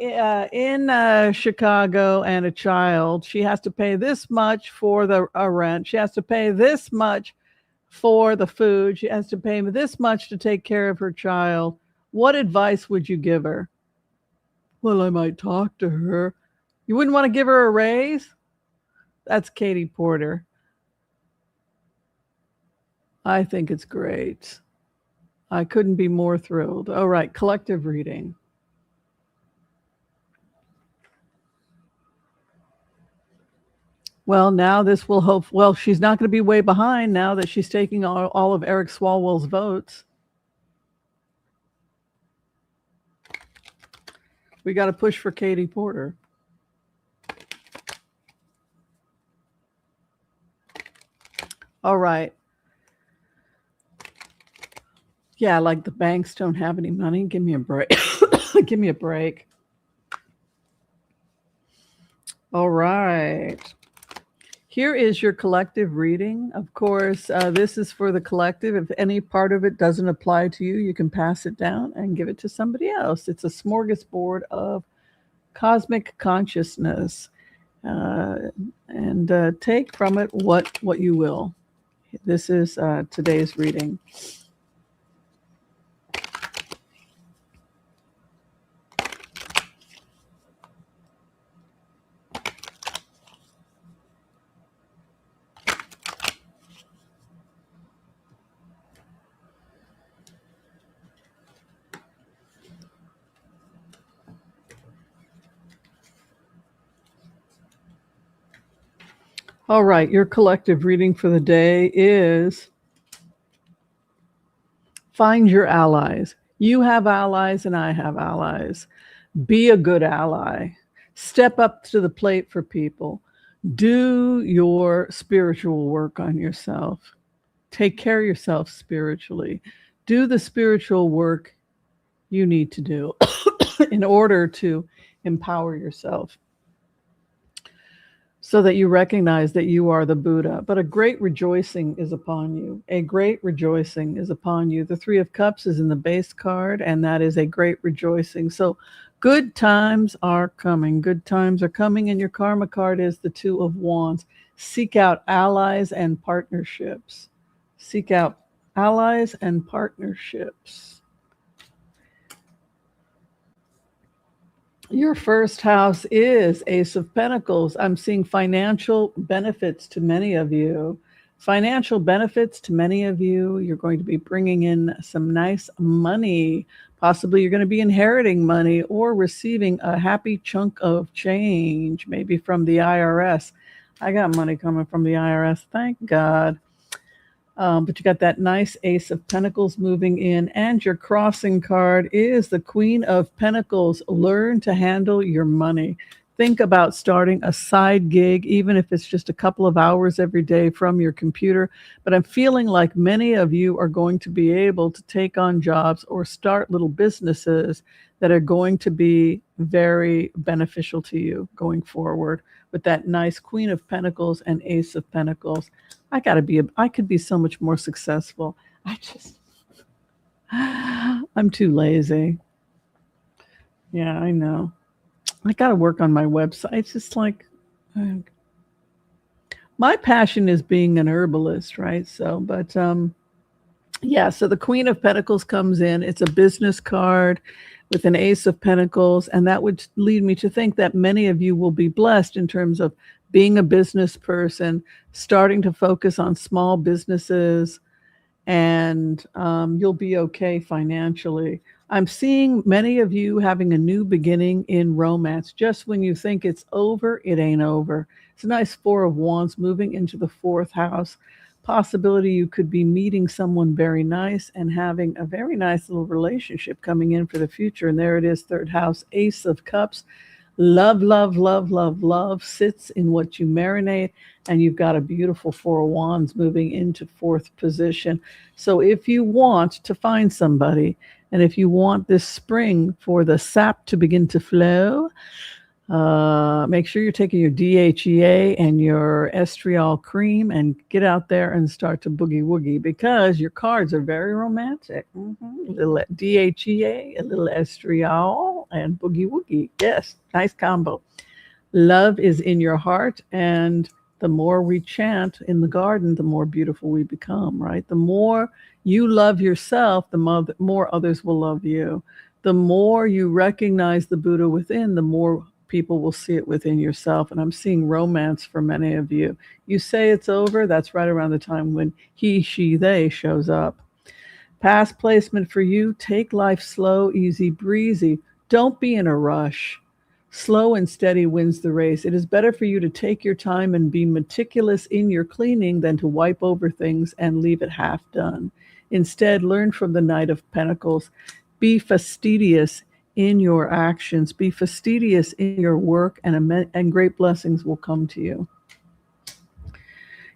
A: in Chicago and a child. She has to pay this much for the rent. She has to pay this much for the food. She has to pay this much to take care of her child. What advice would you give her? Well, I might talk to her. You wouldn't want to give her a raise? That's Katie Porter. I think it's great. I couldn't be more thrilled. All right, collective reading. Well, now this will hope. Well, she's not going to be way behind now that she's taking all of Eric Swalwell's votes. We got to push for Katie Porter. All right. Yeah, like the banks don't have any money. Give me a break. Give me a break. All right. Here is your collective reading. Of course, this is for the collective. If any part of it doesn't apply to you, you can pass it down and give it to somebody else. It's a smorgasbord of cosmic consciousness. And take from it what you will. This is today's reading. All right, your collective reading for the day is find your allies. You have allies and I have allies. Be a good ally. Step up to the plate for people. Do your spiritual work on yourself. Take care of yourself spiritually. Do the spiritual work you need to do in order to empower yourself so that you recognize that you are the Buddha. But a great rejoicing is upon you. A great rejoicing is upon you. The Three of Cups is in the base card, and that is a great rejoicing. So good times are coming. Good times are coming, and your karma card is the Two of Wands. Seek out allies and partnerships. Seek out allies and partnerships. Your first house is Ace of Pentacles. I'm seeing financial benefits to many of you. Financial benefits to many of you. You're going to be bringing in some nice money. Possibly you're going to be inheriting money or receiving a happy chunk of change, maybe from the IRS. I got money coming from the IRS. Thank God. But you got that nice Ace of Pentacles moving in, and your crossing card is the Queen of Pentacles. Learn to handle your money. Think about starting a side gig, even if it's just a couple of hours every day from your computer. But I'm feeling like many of you are going to be able to take on jobs or start little businesses that are going to be very beneficial to you going forward with that nice Queen of Pentacles and Ace of Pentacles. I could be so much more successful. I'm too lazy. Yeah, I know. I got to work on my website. It's just like, my passion is being an herbalist, right? So, but yeah, so the Queen of Pentacles comes in. It's a business card with an Ace of Pentacles, and that would lead me to think that many of you will be blessed in terms of being a business person, starting to focus on small businesses, and you'll be okay financially. I'm seeing many of you having a new beginning in romance. Just when you think it's over, it ain't over. It's a nice Four of Wands moving into the fourth house. Possibility you could be meeting someone very nice and having a very nice little relationship coming in for the future. And there it is, third house, Ace of Cups. Love, love, love, love, love sits in what you marinate, and you've got a beautiful Four of Wands moving into fourth position. So if you want to find somebody, and if you want this spring for the sap to begin to flow, make sure you're taking your DHEA and your estriol cream and get out there and start to boogie woogie, because your cards are very romantic. A little DHEA, a little estriol, and boogie woogie. Yes, nice combo. Love is in your heart, and the more we chant in the garden, the more beautiful we become, right? The more you love yourself, the more others will love you. The more you recognize the Buddha within, the more people will see it within yourself. And I'm seeing romance for many of you. You say it's over, that's right around the time when he, she, they shows up. Past placement for you, take life slow, easy, breezy. Don't be in a rush. Slow and steady wins the race. It is better for you to take your time and be meticulous in your cleaning than to wipe over things and leave it half done. Instead, learn from the Knight of Pentacles. Be fastidious in your actions. Be fastidious in your work, and great blessings will come to you.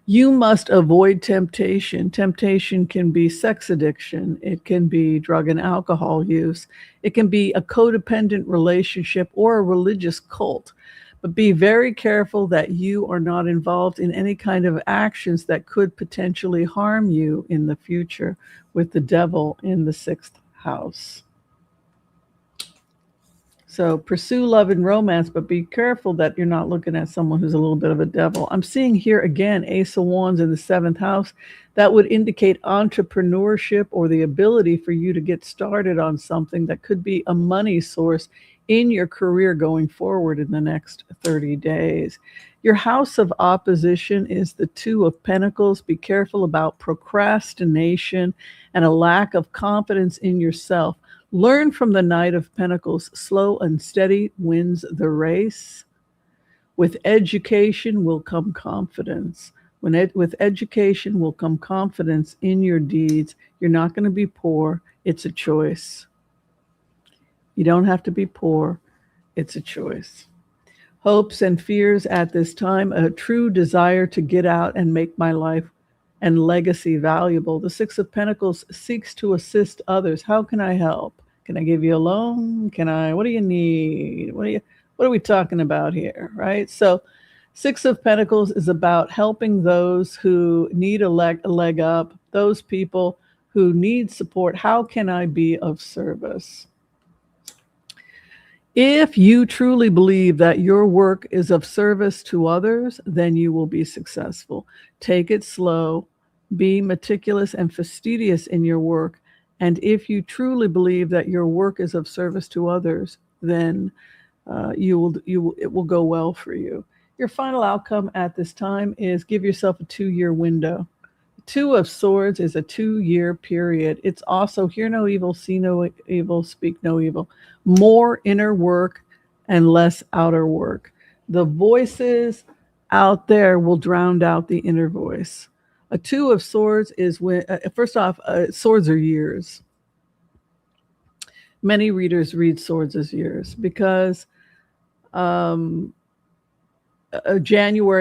A: You must avoid temptation. Temptation can be sex addiction. It can be drug and alcohol use. It can be a codependent relationship or a religious cult. But be very careful that you are not involved in any kind of actions that could potentially harm you in the future, with the devil in the sixth house. So pursue love and romance, but be careful that you're not looking at someone who's a little bit of a devil. I'm seeing here again, Ace of Wands in the seventh house. That would indicate entrepreneurship or the ability for you to get started on something that could be a money source in your career going forward in the next 30 days. Your house of opposition is the Two of Pentacles. Be careful about procrastination and a lack of confidence in yourself. Learn from the Knight of Pentacles. Slow and steady wins the race. With education will come confidence. With education will come confidence in your deeds. You're not going to be poor. It's a choice. You don't have to be poor. It's a choice. Hopes and fears at this time, a true desire to get out and make my life and legacy valuable. The Six of Pentacles seeks to assist others. How can I help? Can I give you a loan? What do you need? What are we talking about here, right? So Six of Pentacles is about helping those who need a leg up, those people who need support. How can I be of service? If you truly believe that your work is of service to others, then you will be successful. Take it slow, be meticulous and fastidious in your work. And if you truly believe that your work is of service to others, then it will go well for you. Your final outcome at this time is give yourself a 2-year window. Two of Swords is a 2-year period. It's also hear no evil, see no evil, speak no evil. More inner work and less outer work. The voices out there will drown out the inner voice. A 2 of Swords is when, first off, swords are years. Many readers read swords as years because January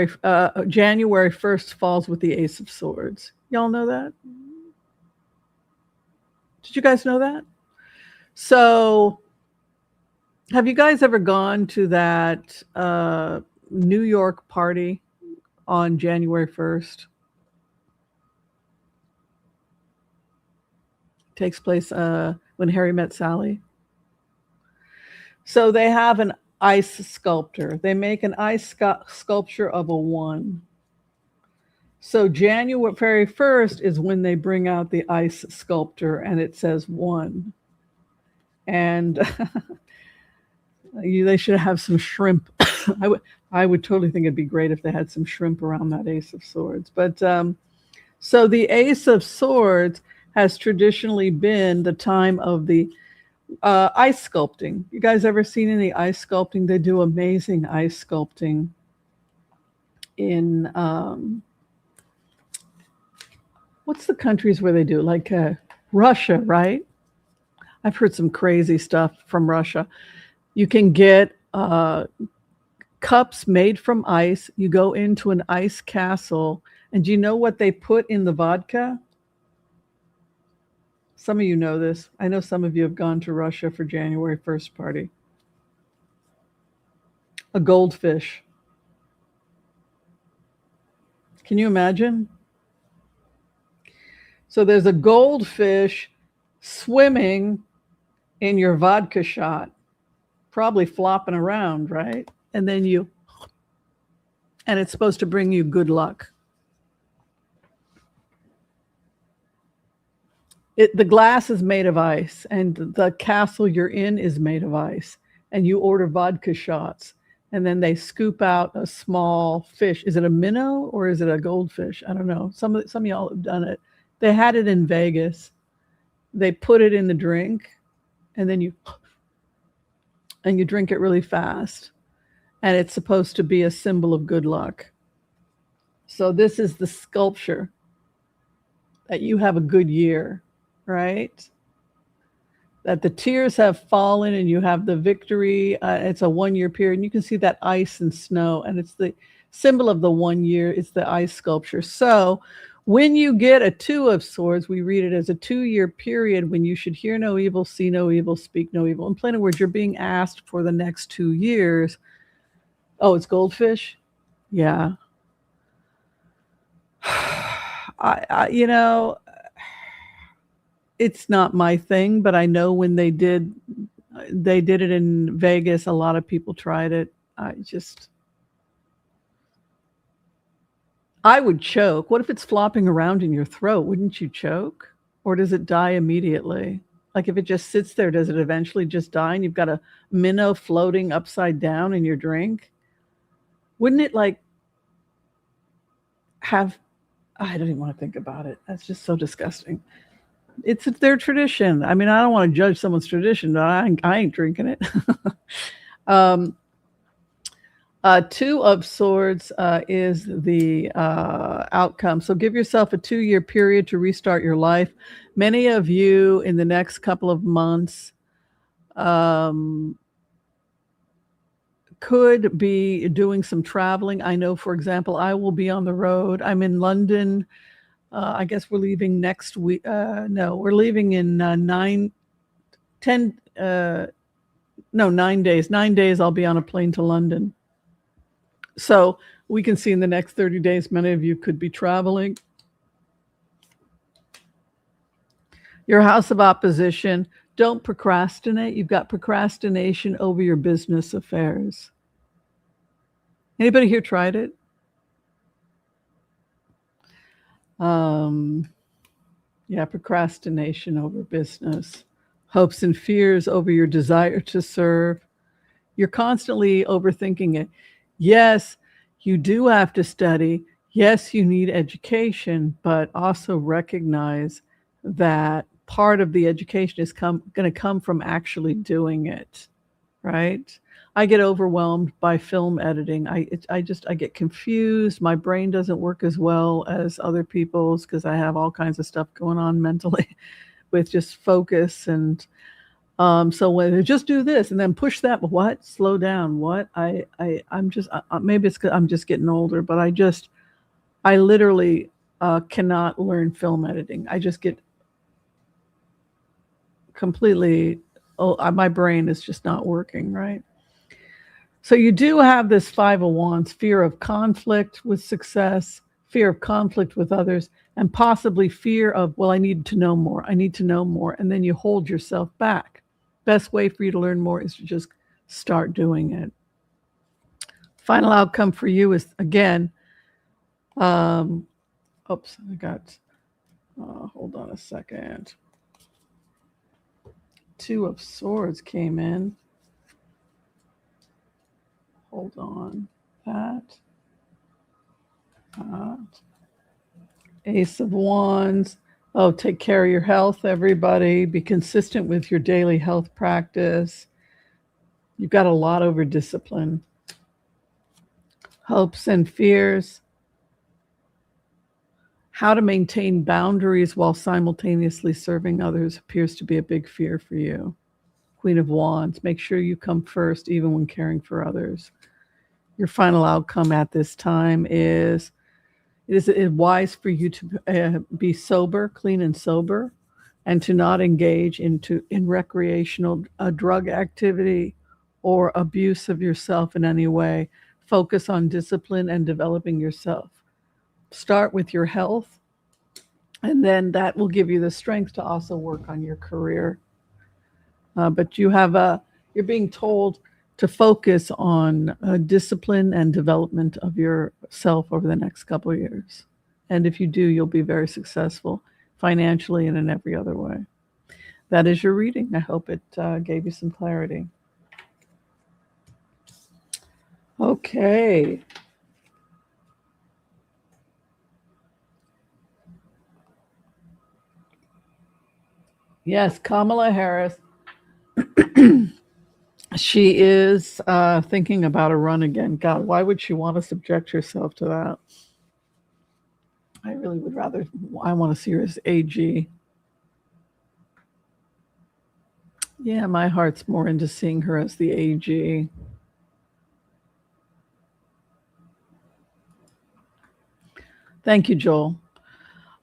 A: 1st falls with the Ace of Swords. Y'all know that? Did you guys know that? So have you guys ever gone to that New York party on January 1st? Takes place when Harry met Sally. So they have an ice sculptor. They make an ice sculpture of a 1. So January 1st is when they bring out the ice sculptor and it says 1. And they should have some shrimp. I would totally think it'd be great if they had some shrimp around that Ace of Swords. But so the Ace of Swords has traditionally been the time of the ice sculpting. You guys ever seen any ice sculpting? They do amazing ice sculpting in what's the countries where they do, like Russia, right? I've heard some crazy stuff from Russia. You can get cups made from ice. You go into an ice castle, and do you know what they put in the vodka? Some of you know this. I know some of you have gone to Russia for January 1st party. A goldfish. Can you imagine? So there's a goldfish swimming in your vodka shot, probably flopping around, right? And then and it's supposed to bring you good luck. The glass is made of ice, and the castle you're in is made of ice, and you order vodka shots, and then they scoop out a small fish. Is it a minnow or is it a goldfish? I don't know. Some of y'all have done it. They had it in Vegas. They put it in the drink, and then you drink it really fast, and it's supposed to be a symbol of good luck. So this is the sculpture that you have a good year, right? That the tears have fallen and you have the victory. It's a 1-year period. And you can see that ice and snow, and it's the symbol of the 1 year. It's the ice sculpture. So when you get a 2 of Swords, we read it as a 2-year period when you should hear no evil, see no evil, speak no evil. In plain words, you're being asked for the next 2 years. Oh, it's goldfish? Yeah. You know, it's not my thing, but I know when they did it in Vegas, a lot of people tried it. I would choke. What if it's flopping around in your throat? Wouldn't you choke? Or does it die immediately? Like if it just sits there, does it eventually just die and you've got a minnow floating upside down in your drink? Wouldn't it like have, I don't even want to think about it. That's just so disgusting. It's their tradition. I mean, I don't want to judge someone's tradition, but I ain't drinking it. Two of Swords is the outcome. So give yourself a 2-year period to restart your life. Many of you in the next couple of months could be doing some traveling. I know, for example, I will be on the road. I'm in London. I guess we're leaving next week. No, we're leaving in 9 days. 9 days I'll be on a plane to London. So we can see in the next 30 days, many of you could be traveling. Your house of opposition, don't procrastinate. You've got procrastination over your business affairs. Anybody here tried it? Yeah, procrastination over business. Hopes and fears over your desire to serve. You're constantly overthinking it. Yes, you do have to study. Yes, you need education, but also recognize that part of the education is going to come from actually doing it, right? I get overwhelmed by film editing. I get confused. My brain doesn't work as well as other people's because I have all kinds of stuff going on mentally with just focus. And so when they just do this and then push that, what? Slow down. What? I'm just maybe it's 'cause I'm just getting older, but I literally cannot learn film editing. I just get completely. Oh, my brain is just not working right. So you do have this 5 of Wands, fear of conflict with success, fear of conflict with others, and possibly fear of, well, I need to know more. I need to know more. And then you hold yourself back. Best way for you to learn more is to just start doing it. Final outcome for you is, again, hold on a second. 2 of Swords came in. Hold on. That. Ace of Wands. Oh, take care of your health, everybody. Be consistent with your daily health practice. You've got a lot over discipline. Hopes and fears. How to maintain boundaries while simultaneously serving others appears to be a big fear for you. Queen of Wands. Make sure you come first, even when caring for others. Your final outcome at this time is, it is wise for you to be sober, clean and sober, and to not engage in recreational drug activity or abuse of yourself in any way. Focus on discipline and developing yourself. Start with your health, and then that will give you the strength to also work on your career. But you're being told to focus on discipline and development of yourself over the next couple of years. And if you do, you'll be very successful financially and in every other way. That is your reading. I hope it gave you some clarity. Okay. Yes, Kamala Harris. She is thinking about a run again. God, why would she want to subject herself to that? I really would rather, I want to see her as AG. Yeah, my heart's more into seeing her as the AG. Thank you, Joel.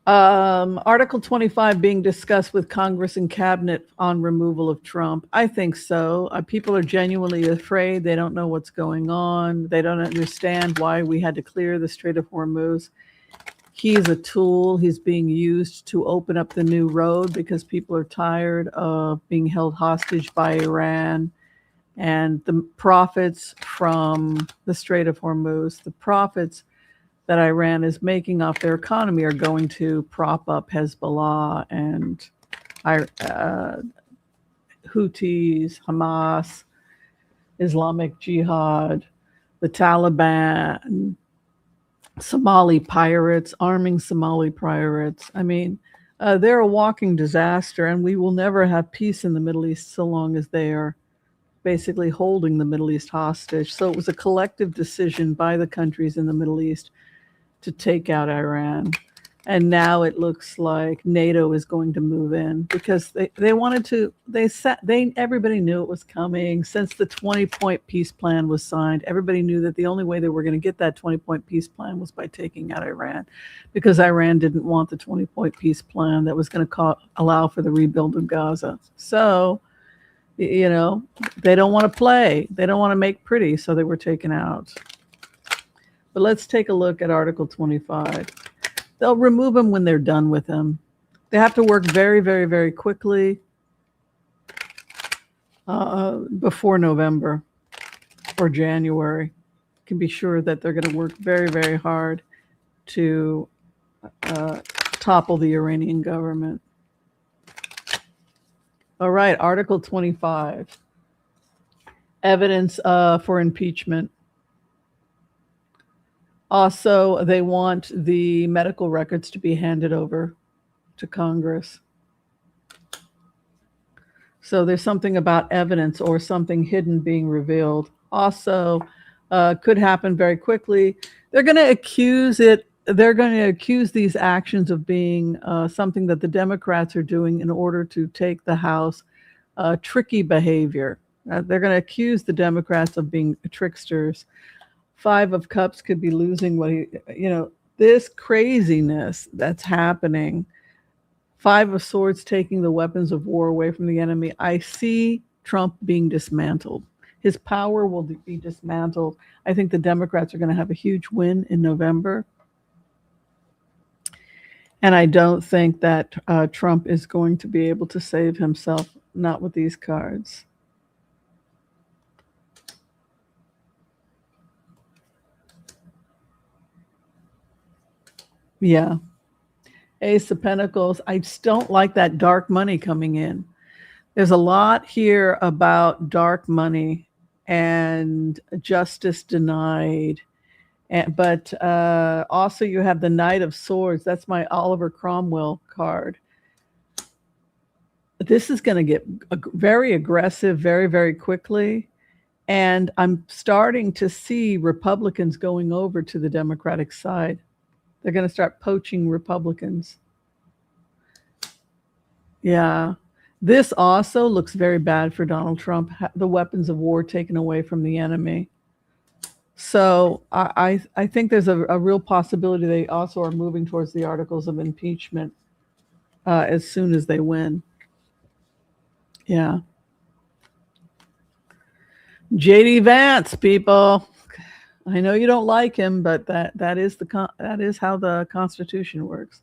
A: Article 25 being discussed with Congress and Cabinet on removal of Trump. I think so. People are genuinely afraid. They don't know what's going on. They don't understand why we had to clear the Strait of Hormuz. He's a tool. He's being used to open up the new road because people are tired of being held hostage by Iran. And the profits from the Strait of Hormuz, the profits that Iran is making off their economy are going to prop up Hezbollah and Houthis, Hamas, Islamic Jihad, the Taliban, Somali pirates, arming Somali pirates. I mean, they're a walking disaster, and we will never have peace in the Middle East so long as they are basically holding the Middle East hostage. So it was a collective decision by the countries in the Middle East to take out Iran. And now it looks like NATO is going to move in because they wanted to, everybody knew it was coming. Since the 20-point peace plan was signed, everybody knew that the only way they were going to get that 20-point peace plan was by taking out Iran, because Iran didn't want the 20-point peace plan that was going to allow for the rebuild of Gaza. So, they don't want to play. They don't want to make pretty, so they were taken out. But let's take a look at Article 25. They'll remove him when they're done with him. They have to work very, very, very quickly before November or January. You can be sure that they're going to work very, very hard to topple the Iranian government. All right, Article 25. Evidence for impeachment. Also, they want the medical records to be handed over to Congress. So there's something about evidence or something hidden being revealed. Also, could happen very quickly. They're going to accuse these actions of being something that the Democrats are doing in order to take the House, tricky behavior. They're going to accuse the Democrats of being tricksters. 5 of Cups could be losing this craziness that's happening. 5 of Swords taking the weapons of war away from the enemy. I see Trump being dismantled. His power will be dismantled. I think the Democrats are going to have a huge win in November. And I don't think that Trump is going to be able to save himself, not with these cards. Yeah. Ace of Pentacles. I just don't like that dark money coming in. There's a lot here about dark money and justice denied. But also you have the Knight of Swords. That's my Oliver Cromwell card. This is going to get very aggressive very, very quickly. And I'm starting to see Republicans going over to the Democratic side. They're going to start poaching Republicans. Yeah. This also looks very bad for Donald Trump, the weapons of war taken away from the enemy. So I think there's a real possibility they also are moving towards the articles of impeachment as soon as they win. Yeah. J.D. Vance, people. I know you don't like him, but that is how the Constitution works.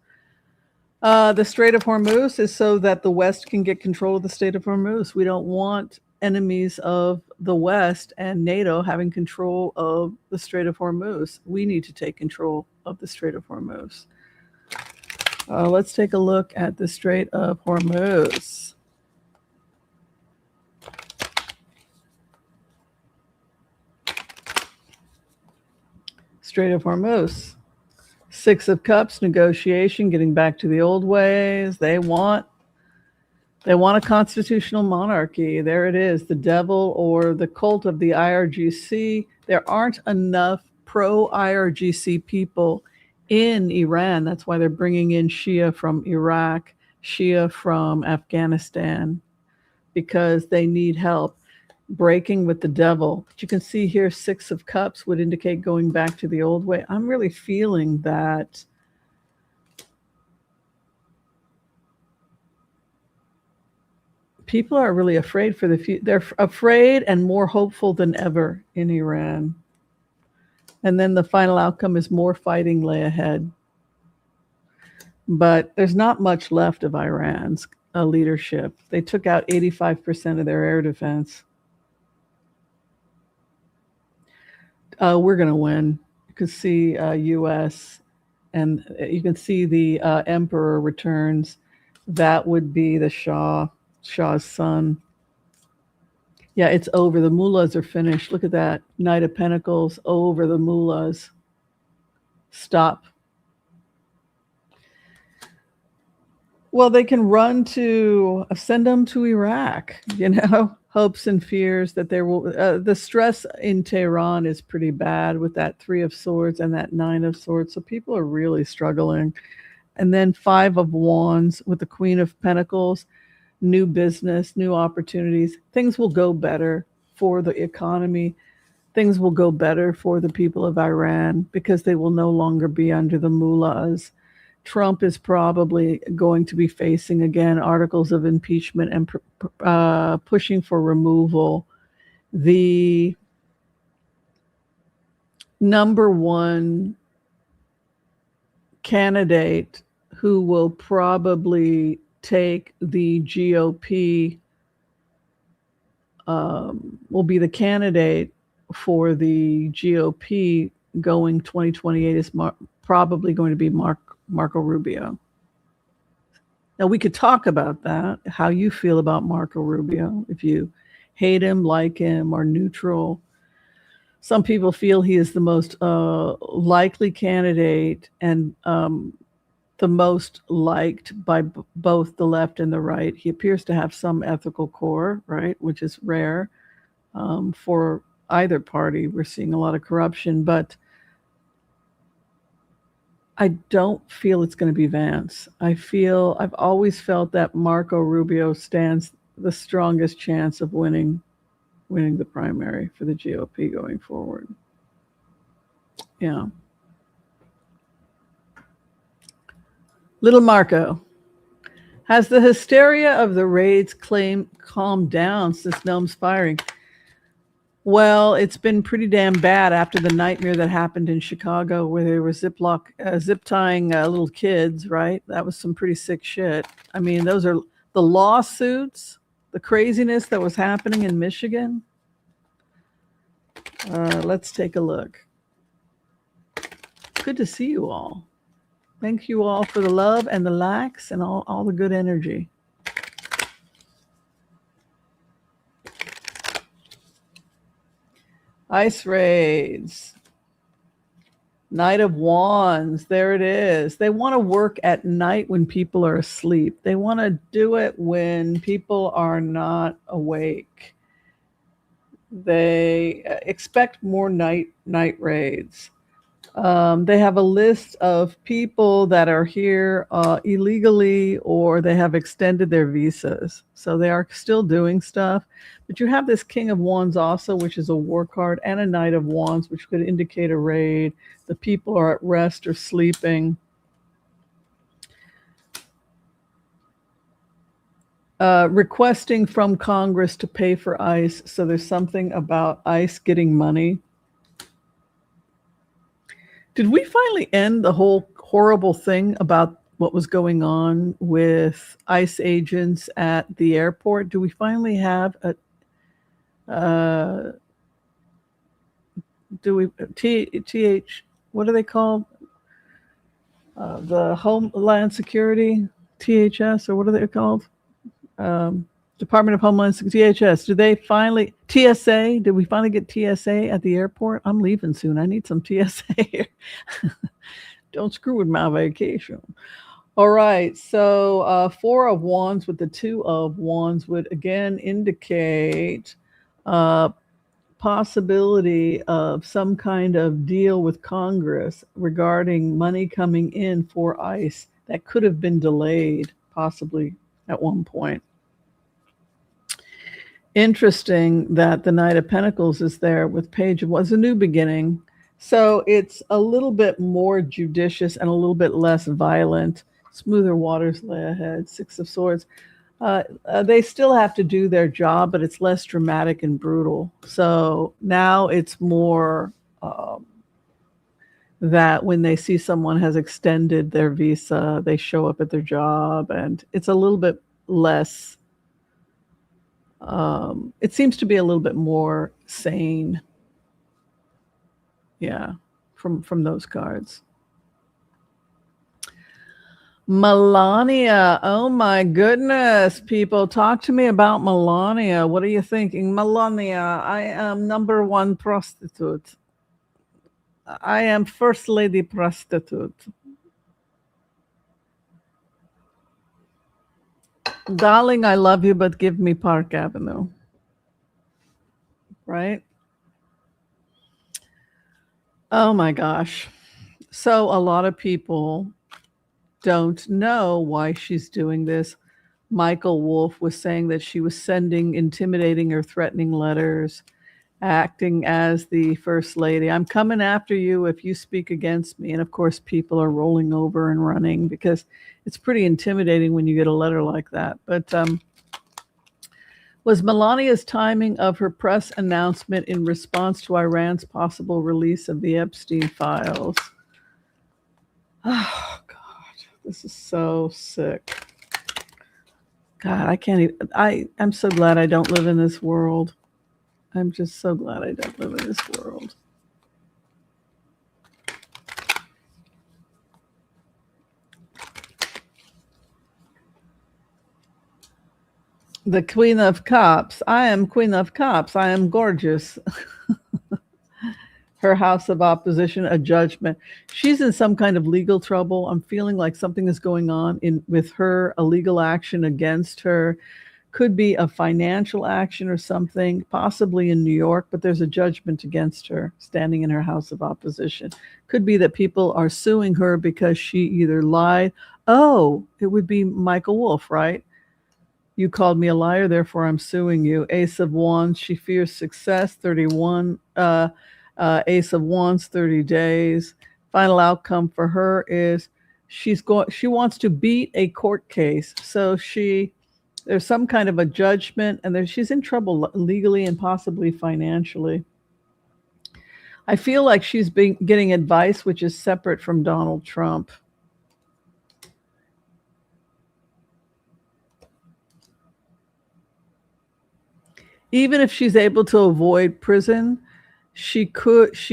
A: The Strait of Hormuz is so that the West can get control of the Strait of Hormuz. We don't want enemies of the West and NATO having control of the Strait of Hormuz. We need to take control of the Strait of Hormuz. Let's take a look at the Strait of Hormuz. Strait of Hormuz. 6 of Cups, negotiation, getting back to the old ways. They want a constitutional monarchy. There it is, the devil or the cult of the IRGC. There aren't enough pro-IRGC people in Iran. That's why they're bringing in Shia from Iraq, Shia from Afghanistan, because they need help breaking with the devil. But you can see here 6 of Cups would indicate going back to the old way. I'm really feeling that people are really afraid for the future. They're afraid and more hopeful than ever in Iran. And then the final outcome is more fighting lay ahead. But there's not much left of Iran's leadership. They took out 85% of their air defense. We're going to win. You can see U.S. and you can see the emperor returns. That would be the Shah's son. Yeah, it's over. The mullahs are finished. Look at that. Knight of Pentacles over the mullahs. Stop. Well, they can run to send them to Iraq, hopes and fears that there will, the stress in Tehran is pretty bad with that Three of Swords and that Nine of Swords. So people are really struggling. And then Five of Wands with the Queen of Pentacles, new business, new opportunities. Things will go better for the economy. Things will go better for the people of Iran because they will no longer be under the mullahs. Trump is probably going to be facing again articles of impeachment and pushing for removal. The number one candidate who will probably take the GOP will be the candidate for the GOP going 2028 is probably going to be Marco Rubio. Now, we could talk about that, how you feel about Marco Rubio, if you hate him, like him, or neutral. Some people feel he is the most likely candidate and the most liked by both the left and the right. He appears to have some ethical core, right, which is rare for either party. We're seeing a lot of corruption, but I don't feel it's going to be Vance. I've always felt that Marco Rubio stands the strongest chance of winning the primary for the GOP going forward. Yeah. Little Marco. Has the hysteria of the raids calmed down since Nome's firing? Well, it's been pretty damn bad after the nightmare that happened in Chicago where they were zip tying little kids, right? That was some pretty sick shit. I mean, those are the lawsuits, the craziness that was happening in Michigan. Let's take a look. Good to see you all. Thank you all for the love and the likes and all the good energy. Ice raids. Knight of Wands. There it is. They want to work at night when people are asleep. They want to do it when people are not awake. They expect more night raids. They have a list of people that are here illegally, or they have extended their visas. So they are still doing stuff. But you have this King of Wands also, which is a war card, and a Knight of Wands, which could indicate a raid. The people are at rest or sleeping. Requesting from Congress to pay for ICE. So there's something about ICE getting money. Did we finally end the whole horrible thing about what was going on with ICE agents at the airport? Do we finally have a what are they called? The Homeland Security, THS, or what are they called? Department of Homeland Security, THS. Did they finally, TSA? Did we finally get TSA at the airport? I'm leaving soon. I need some TSA here. Don't screw with my vacation. All right. So Four of Wands with the Two of Wands would again indicate possibility of some kind of deal with Congress regarding money coming in for ICE that could have been delayed possibly at one point. Interesting that the Knight of Pentacles is there with Page of Wands, a new beginning. So it's a little bit more judicious and a little bit less violent. Smoother waters lay ahead. Six of Swords. They still have to do their job, but it's less dramatic and brutal. So now it's more that when they see someone has extended their visa, they show up at their job, and it's a little bit less. It seems to be a little bit more sane. Yeah, from those cards. Melania. Oh my goodness, people. Talk to me about Melania. What are you thinking? Melania, I am number one prostitute. I am first lady prostitute. Darling, I love you, but give me Park Avenue. Right? Oh my gosh. So a lot of people don't know why she's doing this. Michael Wolff was saying that she was sending intimidating or threatening letters, acting as the first lady. I'm coming after you if you speak against me. And of course, people are rolling over and running because it's pretty intimidating when you get a letter like that. But was Melania's timing of her press announcement in response to Iran's possible release of the Epstein files? Oh, God, this is so sick. God, I can't even, I'm so glad I don't live in this world. I'm just so glad I don't live in this world. The Queen of Cups. I am Queen of Cups. I am gorgeous. Her house of opposition, a judgment. She's in some kind of legal trouble. I'm feeling like something is going on with her, a legal action against her. Could be a financial action or something, possibly in New York, but there's a judgment against her standing in her house of opposition. Could be that people are suing her because she either lied. Oh, it would be Michael Wolff, right? You called me a liar, therefore I'm suing you. Ace of Wands, she fears success, 31. Ace of Wands, 30 days. Final outcome for her is she wants to beat a court case. So there's some kind of a judgment, and she's in trouble legally and possibly financially. I feel like she's getting advice which is separate from Donald Trump. Even if she's able to avoid prison, she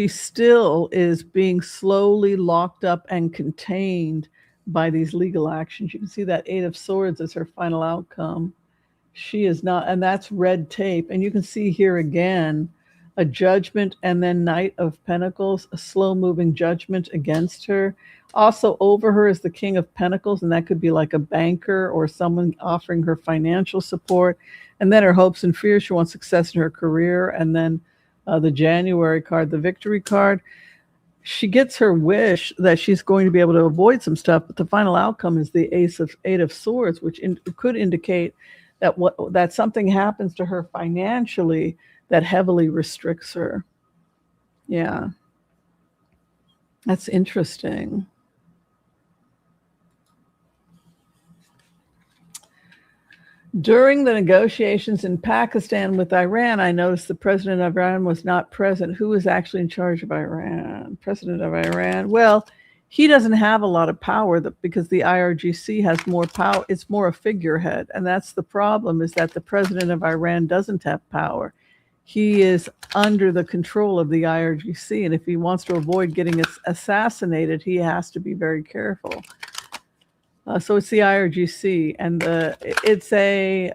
A: still is being slowly locked up and contained by these legal actions. You can see that Eight of Swords is her final outcome. She is not, and that's red tape. And you can see here again a judgment, and then Knight of Pentacles, a slow moving judgment against her. Also over her is the King of Pentacles, and that could be like a banker or someone offering her financial support. And then her hopes and fears. She wants success in her career. And then the January card, the Victory card. She gets her wish that she's going to be able to avoid some stuff, but the final outcome is the Eight of Swords, which could indicate that something happens to her financially that heavily restricts her. Yeah. That's interesting. During the negotiations in Pakistan with Iran, I noticed the president of Iran was not present. Who is actually in charge of Iran? President of Iran. Well, he doesn't have a lot of power because the IRGC has more power. It's more a figurehead. And that's the problem, is that the president of Iran doesn't have power. He is under the control of the IRGC. And if he wants to avoid getting assassinated, he has to be very careful. So it's the IRGC, and it's a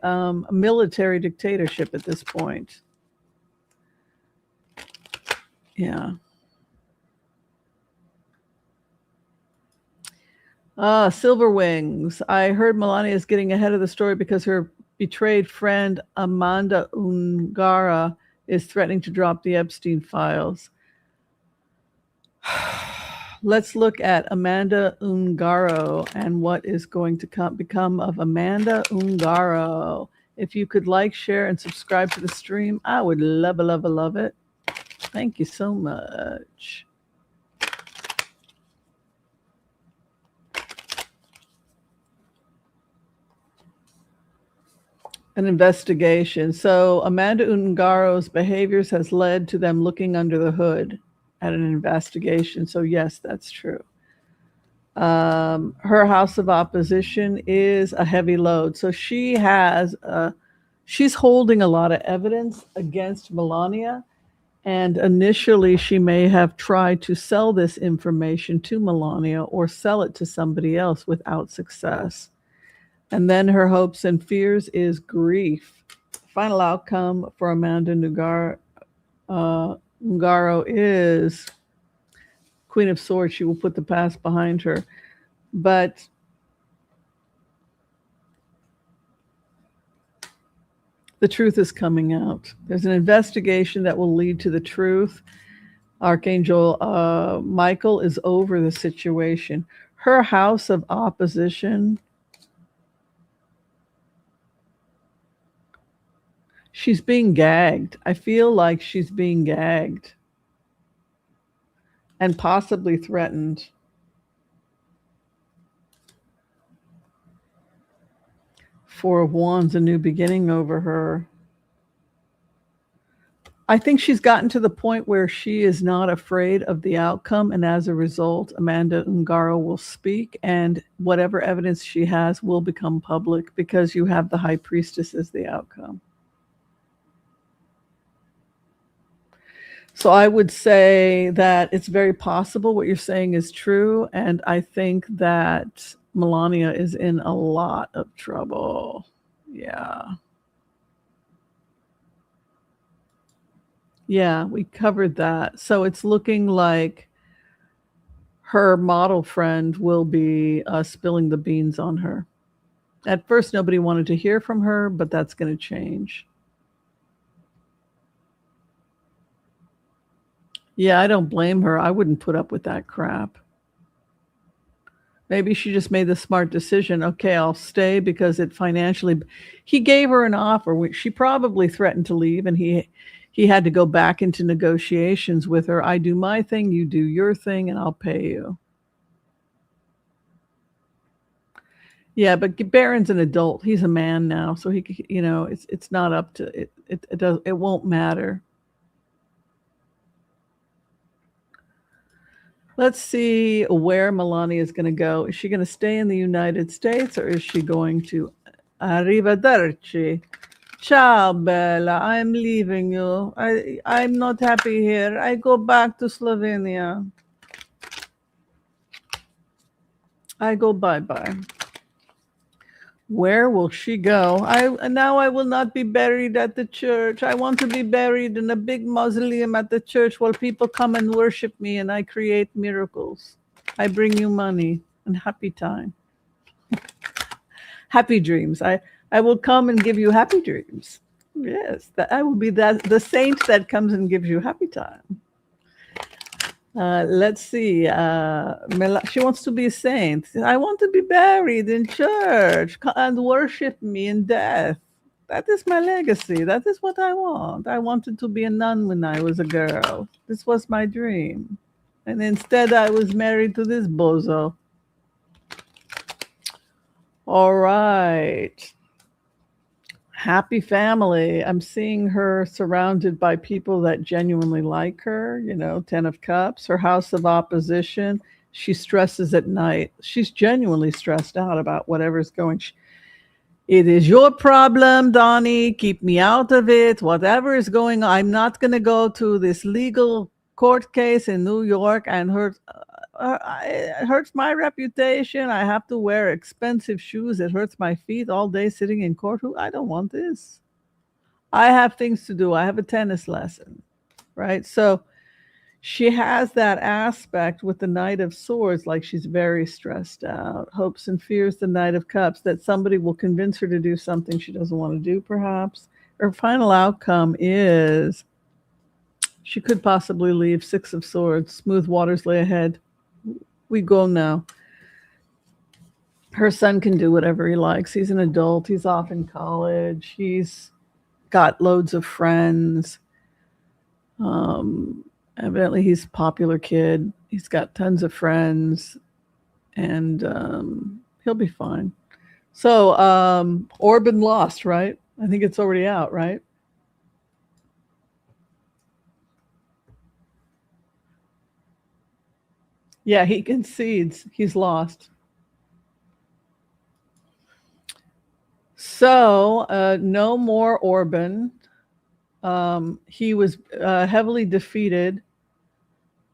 A: military dictatorship at this point. Yeah. Silver Wings. I heard Melania is getting ahead of the story because her betrayed friend Amanda Ungara is threatening to drop the Epstein files. Let's look at Amanda Ungaro and what is going to become of Amanda Ungaro. If you could like, share, and subscribe to the stream, I would love it. Thank you so much. An investigation. So Amanda Ungaro's behaviors has led to them looking under the hood at an investigation. So yes, that's true. Her house of opposition is a heavy load. So she's holding a lot of evidence against Melania. And initially, she may have tried to sell this information to Melania or sell it to somebody else without success. And then her hopes and fears is grief. Final outcome for Amanda Ungaro is Queen of Swords. She will put the past behind her. But The truth is coming out. There's an investigation that will lead to the truth. Archangel Michael is over the situation. Her house of opposition, she's being gagged. I feel like she's being gagged and possibly threatened. Four of Wands, a new beginning over her. I think she's gotten to the point where she is not afraid of the outcome, and as a result, Amanda Ungaro will speak, and whatever evidence she has will become public because you have the High Priestess as the outcome. So I would say that it's very possible what you're saying is true, and I think that Melania is in a lot of trouble. Yeah. Yeah, we covered that. So it's looking like her model friend will be spilling the beans on her. At first, nobody wanted to hear from her, but that's going to change. Yeah, I don't blame her. I wouldn't put up with that crap. Maybe she just made the smart decision. Okay, I'll stay because it financially. He gave her an offer. She probably threatened to leave, and he had to go back into negotiations with her. I do my thing, you do your thing, and I'll pay you. Yeah, but Baron's an adult. He's a man now, so he, it's not up to it. It won't matter. Let's see where Melania is going to go. Is she going to stay in the United States, or is she going to Arrivederci? Ciao, Bella. I'm leaving you. I'm not happy here. I go back to Slovenia. I go bye-bye. Where will she go? Now I will not be buried at the church. I want to be buried in a big mausoleum at the church where people come and worship me and I create miracles. I bring you money and happy time. Happy dreams. I will come and give you happy dreams. Yes, I will be the saint that comes and gives you happy time. Let's see. She wants to be a saint. I want to be buried in church and worship me in death. That is my legacy. That is what I want. I wanted to be a nun when I was a girl. This was my dream. And instead, I was married to this bozo. All right. Happy family. I'm seeing her surrounded by people that genuinely like her, 10 of Cups, her house of opposition. She stresses at night. She's genuinely stressed out about whatever's going. It is your problem, Donnie. Keep me out of it. Whatever is going on. I'm not going to go to this legal court case in New York and it hurts my reputation. I have to wear expensive shoes. It hurts my feet all day sitting in court. I don't want this. I have things to do. I have a tennis lesson, right? So she has that aspect with the Knight of Swords, like she's very stressed out. Hopes and fears, the Knight of Cups, that somebody will convince her to do something she doesn't want to do, perhaps. Her final outcome is she could possibly leave. Six of Swords, smooth waters lay ahead. We go now. Her son can do whatever he likes. He's an adult. He's off in college. He's got loads of friends. Evidently, he's a popular kid. He's got tons of friends, and he'll be fine. So, Orban lost, right? I think it's already out, right? Yeah, he concedes. He's lost. So, no more Orban. He was heavily defeated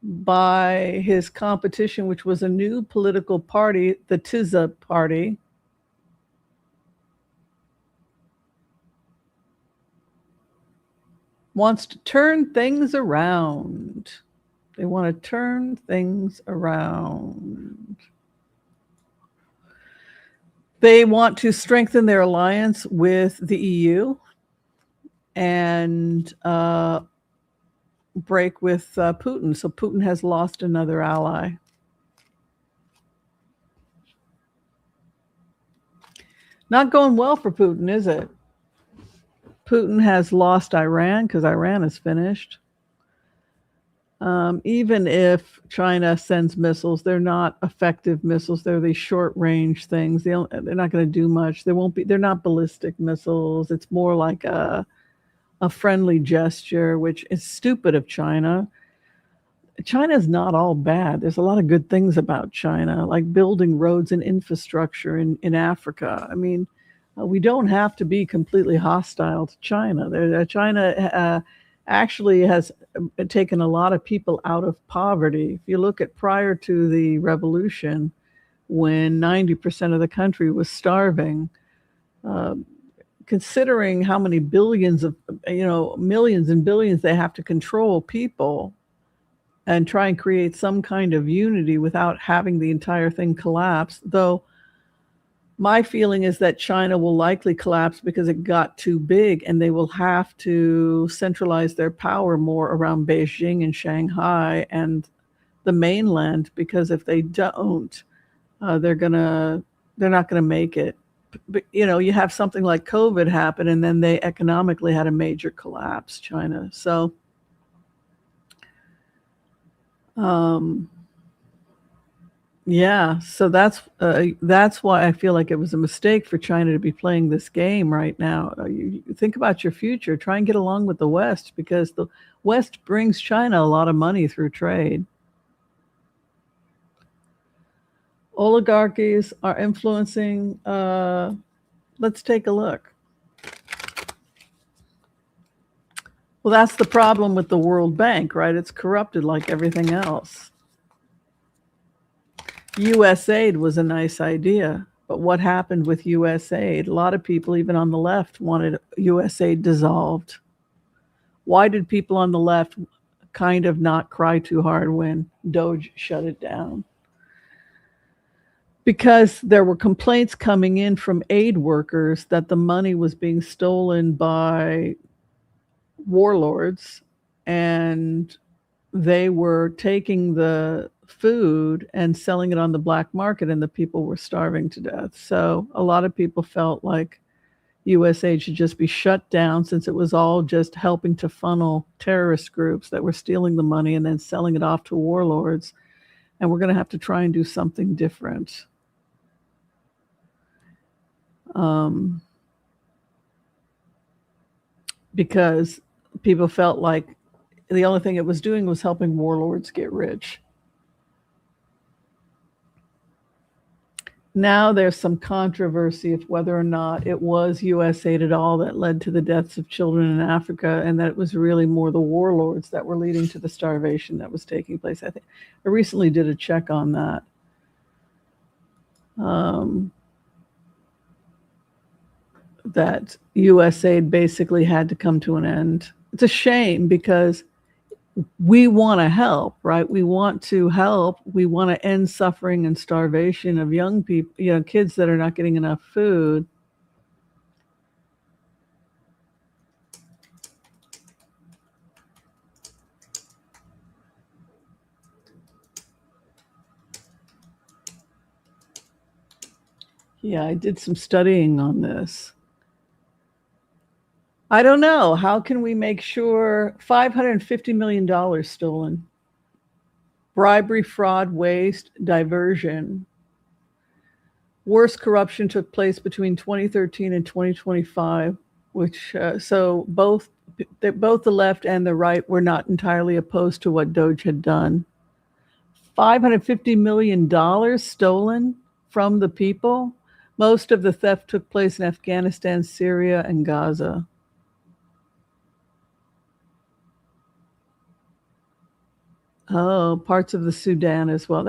A: by his competition, which was a new political party, the Tiza party. Wants to turn things around. They want to turn things around. They want to strengthen their alliance with the EU. and break with Putin. So Putin has lost another ally. Not going well for Putin, is it? Putin has lost Iran because Iran is finished. Even if China sends missiles, they're not effective missiles. They're these short-range things. They're not going to do much. They won't be. They're not ballistic missiles. It's more like a friendly gesture, which is stupid of China. China is not all bad. There's a lot of good things about China, like building roads and infrastructure in Africa. I mean, we don't have to be completely hostile to China. China actually has taken a lot of people out of poverty. If you look at prior to the revolution, when 90% of the country was starving, considering how many billions of, millions and billions they have to control people and try and create some kind of unity without having the entire thing collapse. Though my feeling is that China will likely collapse because it got too big and they will have to centralize their power more around Beijing and Shanghai and the mainland, because if they don't, they're not gonna make it. But you have something like COVID happen, and then they economically had a major collapse, China. So yeah, so that's why I feel like it was a mistake for China to be playing this game right now. You think about your future. Try and get along with the West, because the West brings China a lot of money through trade. Oligarchies are influencing. Let's take a look. Well, that's the problem with the World Bank, right? It's corrupted like everything else. USAID was a nice idea, but what happened with USAID? A lot of people, even on the left, wanted USAID dissolved. Why did people on the left kind of not cry too hard when Doge shut it down? Because there were complaints coming in from aid workers that the money was being stolen by warlords, and they were taking the food and selling it on the black market, and the people were starving to death. So a lot of people felt like USAID should just be shut down, since it was all just helping to funnel terrorist groups that were stealing the money and then selling it off to warlords. And we're going to have to try and do something different. Because people felt like the only thing it was doing was helping warlords get rich. Now there's some controversy of whether or not it was USAID at all that led to the deaths of children in Africa, and that it was really more the warlords that were leading to the starvation that was taking place. I recently did a check on that. That USAID basically had to come to an end. It's a shame, because we want to help, right? We want to help. We want to end suffering and starvation of young people, kids that are not getting enough food. Yeah, I did some studying on this. I don't know. How can we make sure $550 million stolen? Bribery, fraud, waste, diversion. Worst corruption took place between 2013 and 2025, which so both the left and the right were not entirely opposed to what Doge had done. $550 million stolen from the people. Most of the theft took place in Afghanistan, Syria, and Gaza. Oh, parts of the Sudan as well.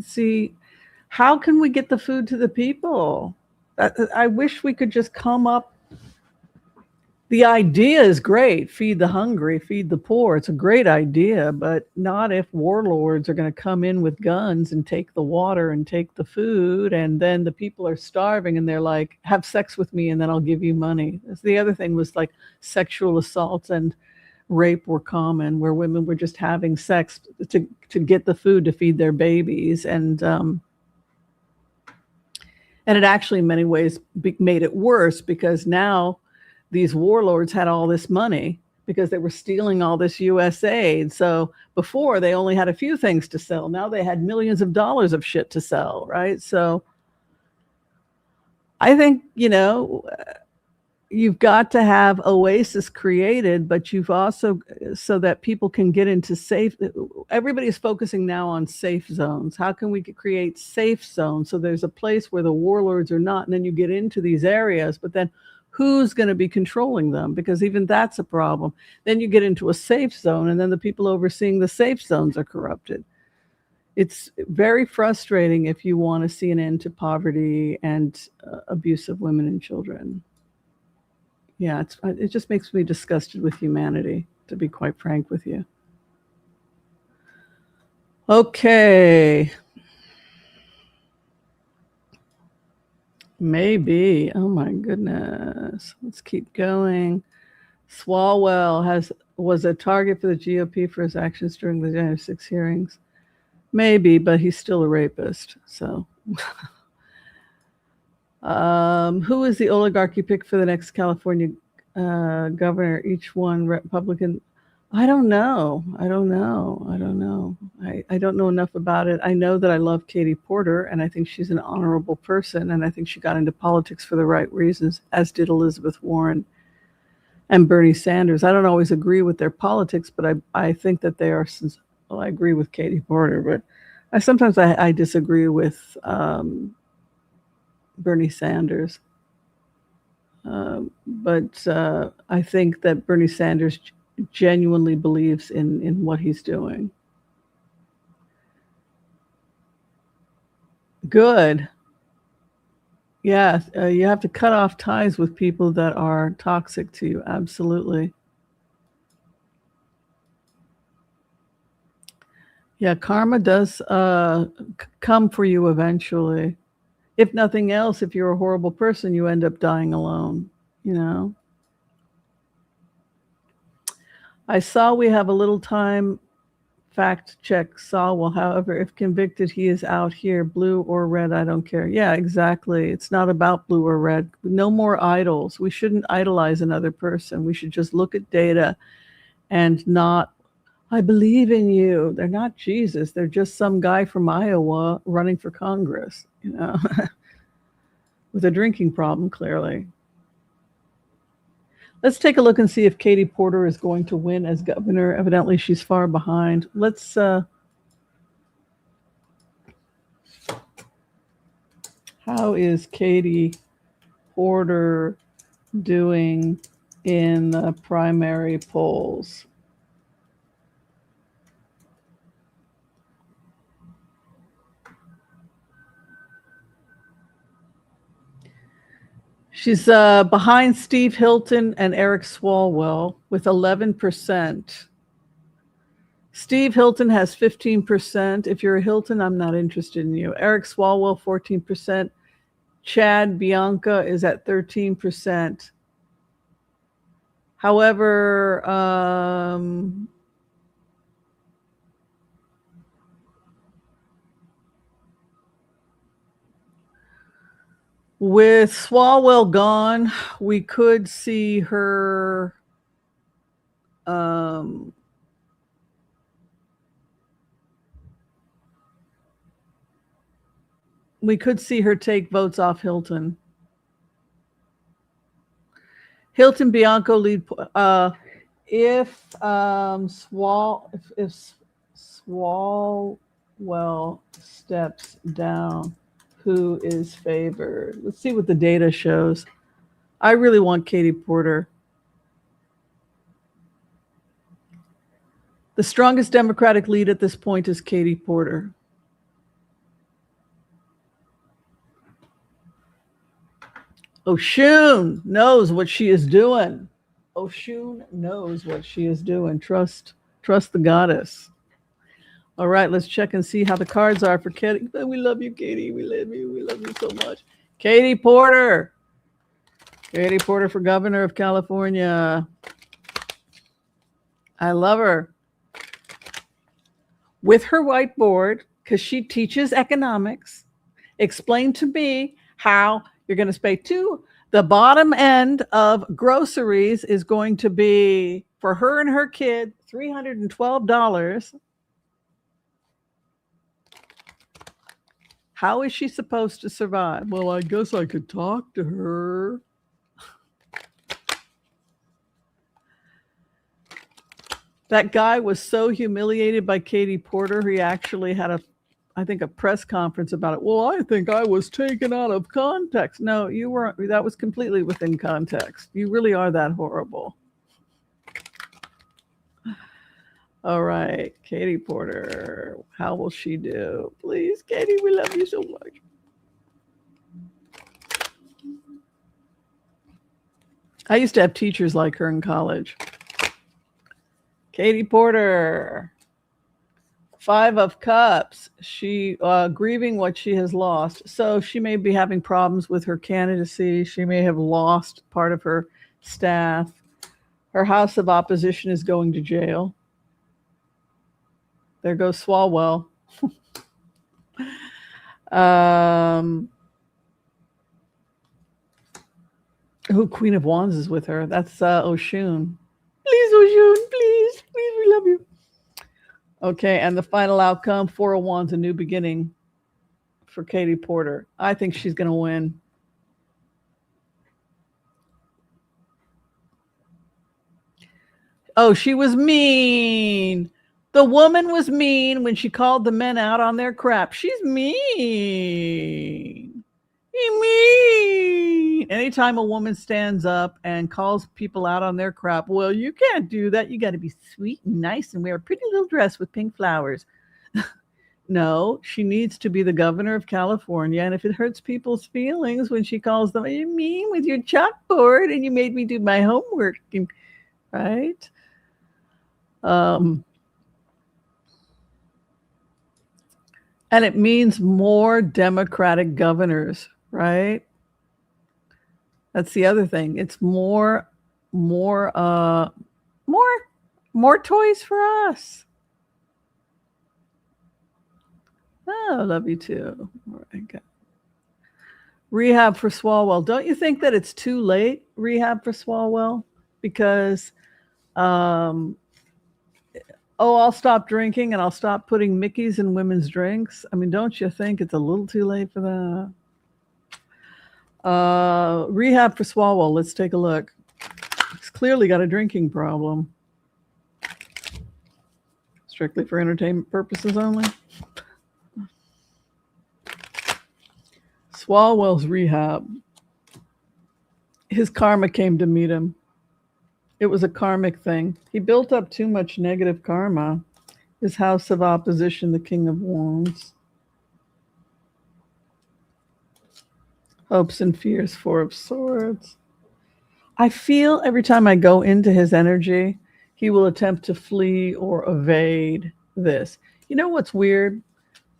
A: See, how can we get the food to the people? I wish we could just come up The idea is great. Feed the hungry, feed the poor. It's a great idea, but not if warlords are going to come in with guns and take the water and take the food. And then the people are starving and they're like, have sex with me and then I'll give you money. The other thing was like sexual assaults and rape were common, where women were just having sex to get the food to feed their babies. And it actually in many ways made it worse, because now these warlords had all this money because they were stealing all this US aid. So before they only had a few things to sell. Now they had millions of dollars of shit to sell, right? So I think, you've got to have oasis created, but you've also, so that people can get into safe, everybody's focusing now on safe zones. How can we create safe zones so there's a place where the warlords are not, and then you get into these areas, but then who's going to be controlling them? Because even that's a problem. Then you get into a safe zone, and then the people overseeing the safe zones are corrupted. It's very frustrating if you want to see an end to poverty and abuse of women and children. Yeah, it just makes me disgusted with humanity, to be quite frank with you. Okay. Maybe. Oh my goodness. Let's keep going. Swalwell was a target for the GOP for his actions during the January 6 hearings. Maybe, but he's still a rapist. So, who is the oligarch you pick for the next California governor? Each one Republican. I don't know. I don't know enough about it. I know that I love Katie Porter, and I think she's an honorable person, and I think she got into politics for the right reasons, as did Elizabeth Warren and Bernie Sanders. I don't always agree with their politics, but I think that they are, well, I agree with Katie Porter, but sometimes I disagree with Bernie Sanders. But I think that Bernie Sanders genuinely believes in what he's doing. Good. Yeah, you have to cut off ties with people that are toxic to you. Absolutely. Yeah, karma does come for you eventually. If nothing else, if you're a horrible person, you end up dying alone, I saw we have a little time. Fact check Swalwell. However, if convicted, he is out here, blue or red. I don't care. Yeah, exactly. It's not about blue or red. No more idols. We shouldn't idolize another person. We should just look at data and not, I believe in you. They're not Jesus. They're just some guy from Iowa running for Congress, with a drinking problem, clearly. Let's take a look and see if Katie Porter is going to win as governor. Evidently, she's far behind. Let's how is Katie Porter doing in the primary polls? She's behind Steve Hilton and Eric Swalwell with 11%. Steve Hilton has 15%. If you're a Hilton, I'm not interested in you. Eric Swalwell, 14%. Chad Bianca is at 13%. However, with Swalwell gone, we could see her take votes off Hilton. Hilton Bianco lead. If Swalwell steps down, who is favored? Let's see what the data shows. I really want Katie Porter. The strongest Democratic lead at this point is Katie Porter. Oshun knows what she is doing. Oshun knows what she is doing. Trust the goddess. All right, let's check and see how the cards are for Katie. We love you, Katie. We love you. We love you so much. Katie Porter. Katie Porter for governor of California. I love her. With her whiteboard, because she teaches economics, explain to me how you're going to pay the bottom end of groceries is going to be for her and her kid $312. How is she supposed to survive? Well, I guess I could talk to her. That guy was so humiliated by Katie Porter, he actually had a press conference about it. Well, I think I was taken out of context. No, you weren't. That was completely within context. You really are that horrible. All right, Katie Porter. How will she do? Please, Katie, we love you so much. I used to have teachers like her in college. Katie Porter. 5 of Cups. She grieving what she has lost. So she may be having problems with her candidacy. She may have lost part of her staff. Her house of opposition is going to jail. There goes Swalwell. Who Queen of Wands is with her? That's Oshun. Please, Oshun, please, we love you. Okay, and the final outcome, 4 of Wands, a new beginning for Katie Porter. I think she's going to win. Oh, she was mean. The woman was mean when she called the men out on their crap. She's mean. Mean. Anytime a woman stands up and calls people out on their crap, well, you can't do that. You got to be sweet and nice and wear a pretty little dress with pink flowers. No, she needs to be the governor of California. And if it hurts people's feelings when she calls them, you mean with your chalkboard and you made me do my homework, right? And it means more Democratic governors, right? That's the other thing. It's more toys for us. Oh, love you too. All right, good. Rehab for Swalwell. Don't you think that it's too late, rehab for Swalwell? Because, I'll stop drinking and I'll stop putting Mickeys in women's drinks. I mean, don't you think it's a little too late for that? Rehab for Swalwell. Let's take a look. He's clearly got a drinking problem. Strictly for entertainment purposes only. Swalwell's rehab. His karma came to meet him. It was a karmic thing. He built up too much negative karma. His house of opposition, the King of Wands. Hopes and fears, 4 of Swords. I feel every time I go into his energy, he will attempt to flee or evade this. You know what's weird?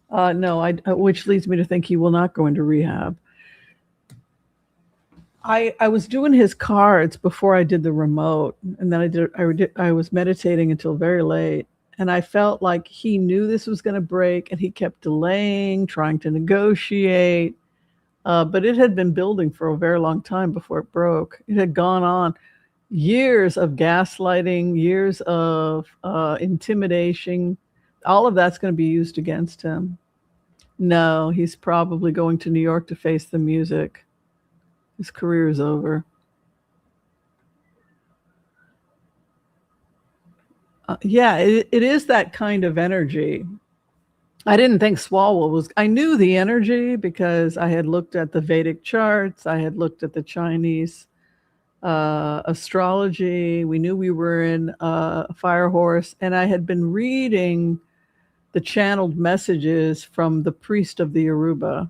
A: Which leads me to think he will not go into rehab. I was doing his cards before I did the remote, and then I was meditating until very late, and I felt like he knew this was going to break, and he kept delaying, trying to negotiate, but it had been building for a very long time before it broke. It had gone on years of gaslighting, years of intimidation. All of that's going to be used against him. No, he's probably going to New York to face the music. His career is over. It is that kind of energy. I didn't think Swalwell was, I knew the energy because I had looked at the Vedic charts. I had looked at the Chinese astrology. We knew we were in Fire Horse, and I had been reading the channeled messages from the priest of the Aruba.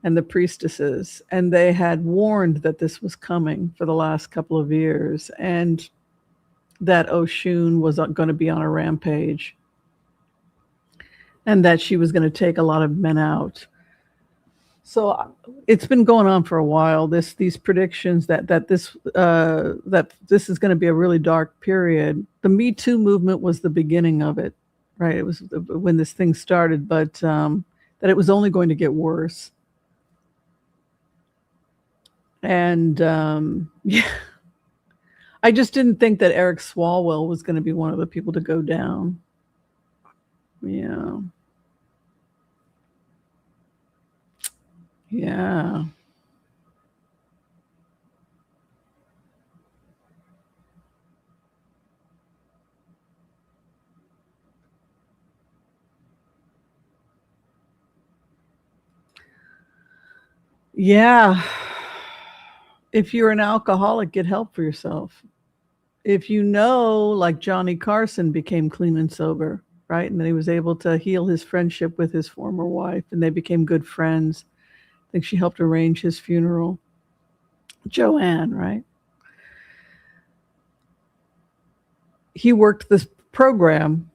A: and the priestesses, and they had warned that this was coming for the last couple of years, and that Oshun was going to be on a rampage, and that she was going to take a lot of men out. So it's been going on for a while. These predictions that this is going to be a really dark period. The Me Too movement was the beginning of it, right? It was when this thing started, but that it was only going to get worse. And yeah, I just didn't think that Eric Swalwell was going to be one of the people to go down. Yeah. Yeah. Yeah. If you're an alcoholic, get help for yourself. If you know, like Johnny Carson became clean and sober, right? And then he was able to heal his friendship with his former wife, and they became good friends. I think she helped arrange his funeral. Joanne, right? He worked this program.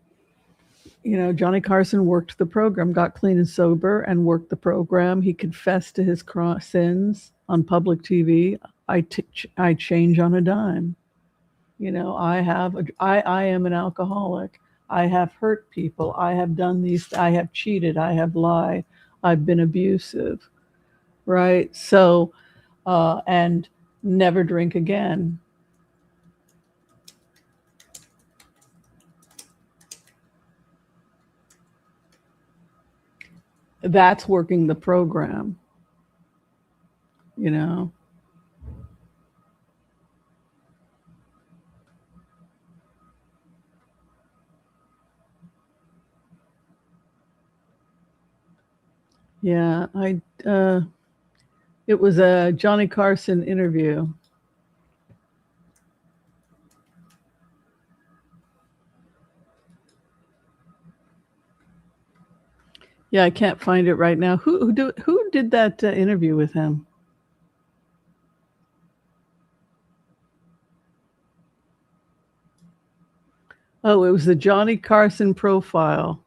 A: You know, Johnny Carson worked the program, got clean and sober, and worked the program. He confessed to his sins on public TV. I change on a dime. You know, I am an alcoholic. I have hurt people. I have done these. I have cheated. I have lied. I've been abusive. Right. So, and never drink again. That's working the program. You know. Yeah. It was a Johnny Carson interview. Yeah, I can't find it right now. Who did that interview with him? Oh, it was the Johnny Carson profile.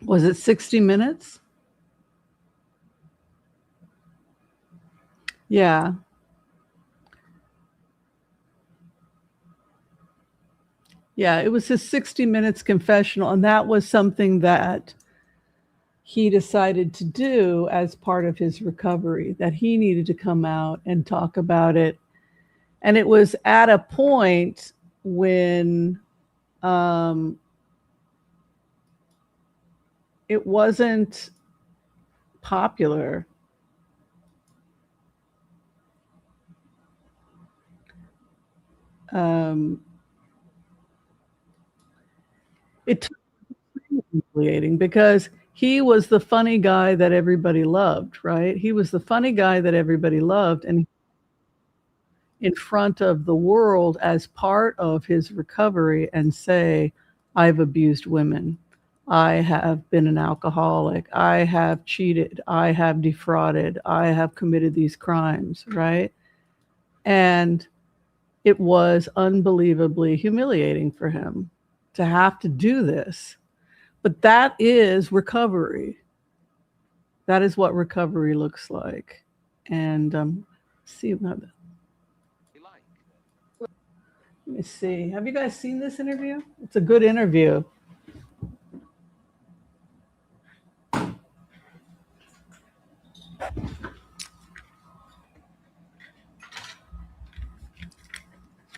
A: Was it 60 Minutes? Yeah. Yeah, it was his 60 Minutes confessional. And that was something that he decided to do as part of his recovery, that he needed to come out and talk about it. And it was at a point when um, it wasn't popular. Um, it took humiliating because he was the funny guy that everybody loved, right? He was the funny guy that everybody loved, and in front of the world as part of his recovery and say, I've abused women. I have been an alcoholic. I have cheated. I have defrauded. I have committed these crimes, right? And it was unbelievably humiliating for him to have to do this. But that is recovery. That is what recovery looks like. And see, let me see. Have you guys seen this interview? It's a good interview.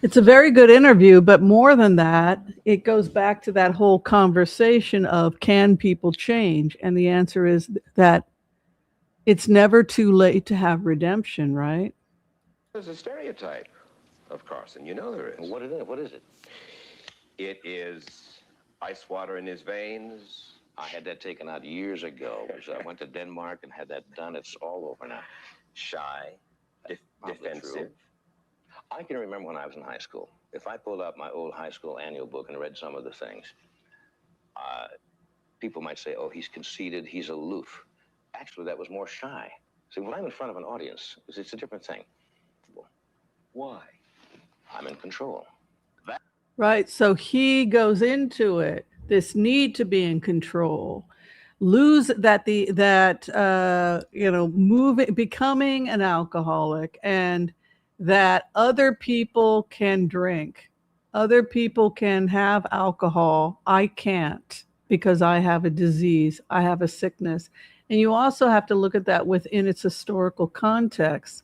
A: It's a very good interview, but more than that, it goes back to that whole conversation of can people change? And the answer is that it's never too late to have redemption, right?
B: There's a stereotype of Carson. You know there is.
C: What is it? What is it?
B: It is ice water in his veins.
C: I had that taken out years ago. I went to Denmark and had that done. It's all over now.
B: Shy, defensive.
C: I can remember when I was in high school. If I pulled out my old high school annual book and read some of the things, people might say, oh, he's conceited, he's aloof. Actually, that was more shy. See, when I'm in front of an audience, it's a different thing. Why? I'm in control.
A: Right. So he goes into it, this need to be in control, becoming an alcoholic, and that other people can drink, other people can have alcohol. I can't, because I have a disease, I have a sickness. And you also have to look at that within its historical context,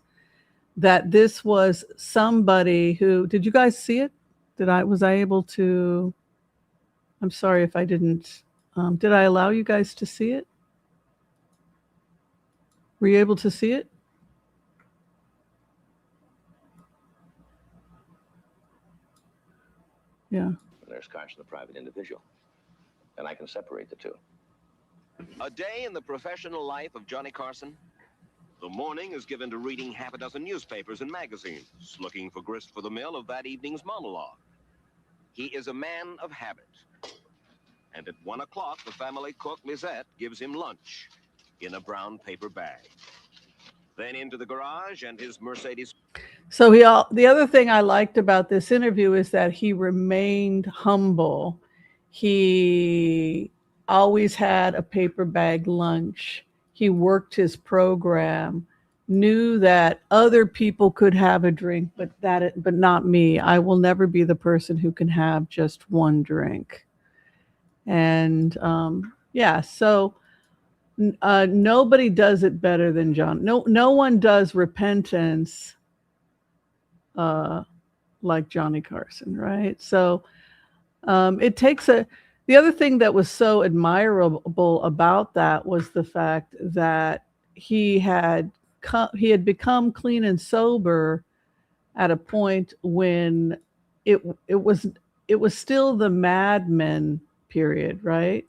A: that this was somebody who, did you guys see it? Was I able to, I'm sorry if I didn't, did I allow you guys to see it? Were you able to see it? Yeah.
C: There's Carson, the private individual. And I can separate the two.
B: A day in the professional life of Johnny Carson. The morning is given to reading half a dozen newspapers and magazines, looking for grist for the mill of that evening's monologue. He is a man of habit. And at 1 o'clock, the family cook, Lizette, gives him lunch in a brown paper bag. Then into the garage and his Mercedes.
A: So the other thing I liked about this interview is that he remained humble. He always had a paper bag lunch. He worked his program, knew that other people could have a drink, but not me. I will never be the person who can have just one drink. And so nobody does it better than John. No one does repentance like Johnny Carson, right? So it takes the other thing that was so admirable about that was the fact that he had become clean and sober at a point when it was still the Mad Men period, right?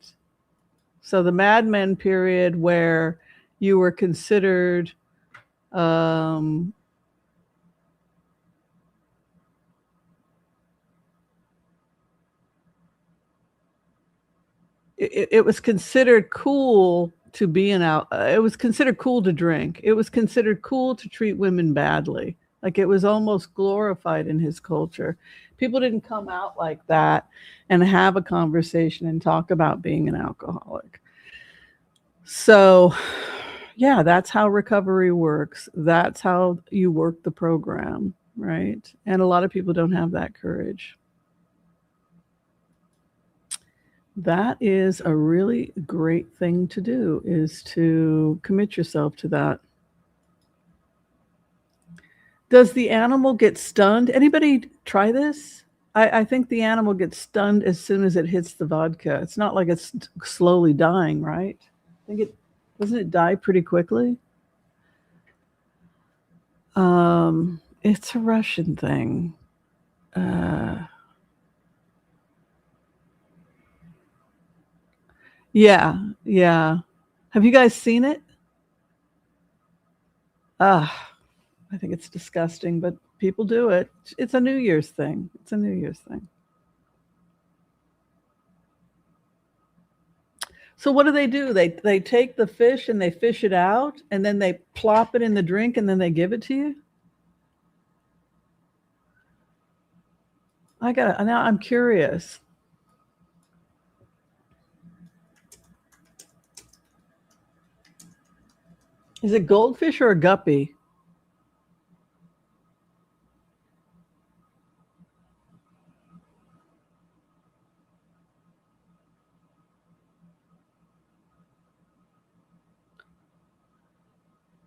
A: So the Mad Men period where you were considered it was considered cool to be it was considered cool to drink. It was considered cool to treat women badly. Like it was almost glorified in his culture. People didn't come out like that and have a conversation and talk about being an alcoholic. So, yeah, that's how recovery works. That's how you work the program, right? And a lot of people don't have that courage. That is a really great thing to do, is to commit yourself to that. Does the animal get stunned? Anybody try this? I think the animal gets stunned as soon as it hits the vodka. It's not like it's slowly dying, right? Doesn't it die pretty quickly? It's a Russian thing. Yeah. Have you guys seen it? I think it's disgusting, but people do it. It's a New Year's thing. So what do? They take the fish and they fish it out, and then they plop it in the drink, and then they give it to you? Now I'm curious. Is it goldfish or a guppy?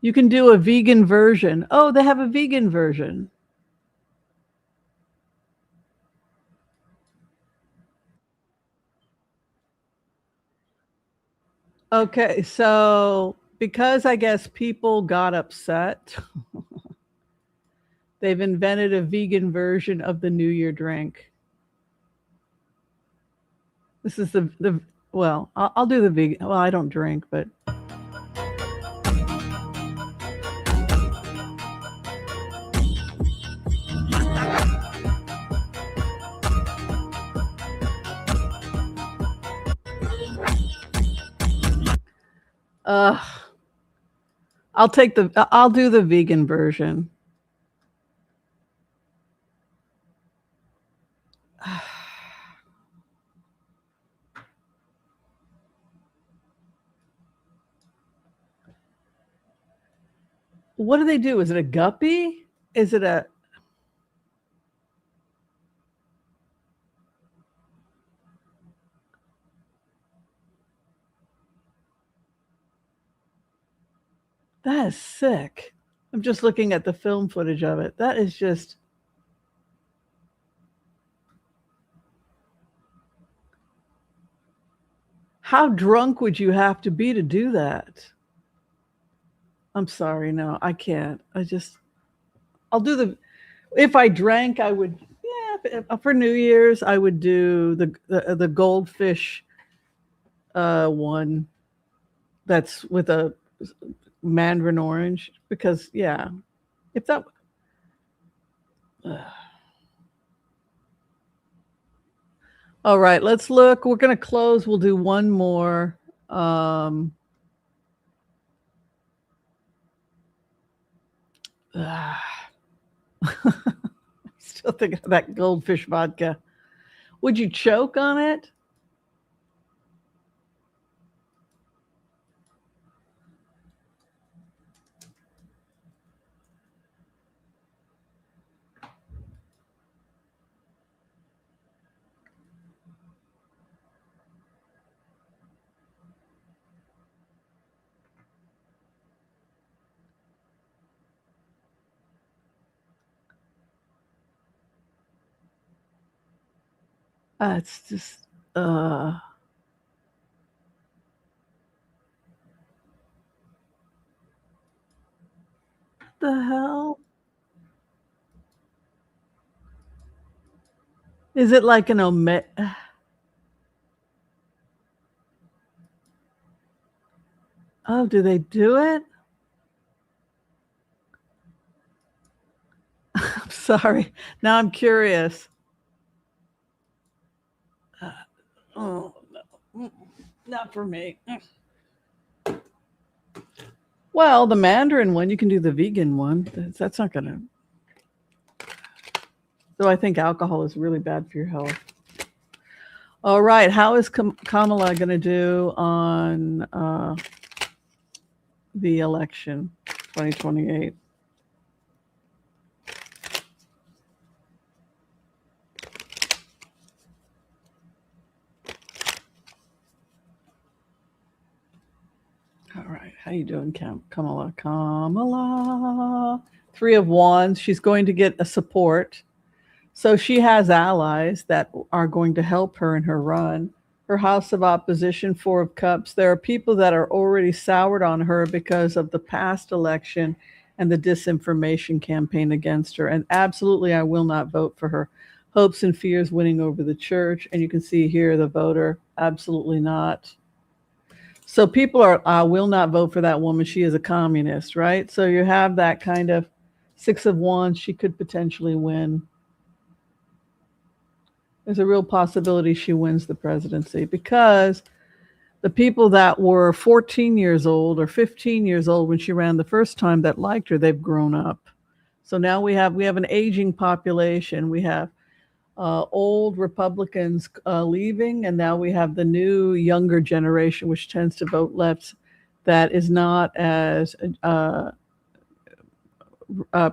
A: You can do a vegan version. Oh, they have a vegan version. Okay, so because I guess people got upset, they've invented a vegan version of the New Year drink. This is well, I'll do the vegan. Well, I don't drink, but. I'll do the vegan version. What do they do? Is it a guppy? Is it a That is sick. I'm just looking at the film footage of it. That is just how drunk would you have to be to do that? I'm sorry, no, I can't. I'll do the if I drank, I would for New Year's I would do the goldfish one that's with a mandarin orange because if that all right, let's look. We're going to close. We'll do one more. Still thinking of that goldfish vodka. Would you choke on it? It's just the hell? Is it like an omit? Oh, do they do it? I'm sorry. Now I'm curious. Oh, no. Not for me. Well, the Mandarin one, you can do the vegan one. That's not going to. So I think alcohol is really bad for your health. All right. How is Kamala going to do on the election 2028? All right. How you doing, Kamala? Kamala. 3 of Wands. She's going to get a support. So she has allies that are going to help her in her run. Her House of Opposition, 4 of Cups. There are people that are already soured on her because of the past election and the disinformation campaign against her. And absolutely, I will not vote for her. Hopes and fears winning over the church. And you can see here the voter, absolutely not. So people I will not vote for that woman. She is a communist, right? So you have that kind of 6 of Wands. She could potentially win. There's a real possibility she wins the presidency because the people that were 14 years old or 15 years old when she ran the first time that liked her, they've grown up. So now we have an aging population. We have old Republicans leaving, and now we have the new younger generation, which tends to vote left, that is not as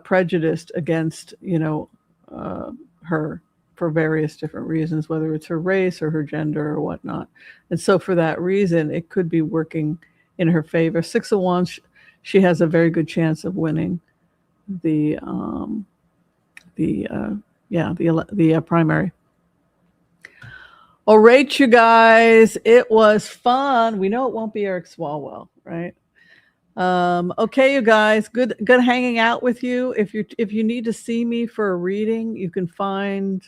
A: prejudiced against her for various different reasons, whether it's her race or her gender or whatnot. And so for that reason, it could be working in her favor. 6 of Wands, she has a very good chance of winning the primary. All right, you guys, it was fun. We know it won't be Eric Swalwell, right? Okay, you guys, good hanging out with you. If you need to see me for a reading, you can find.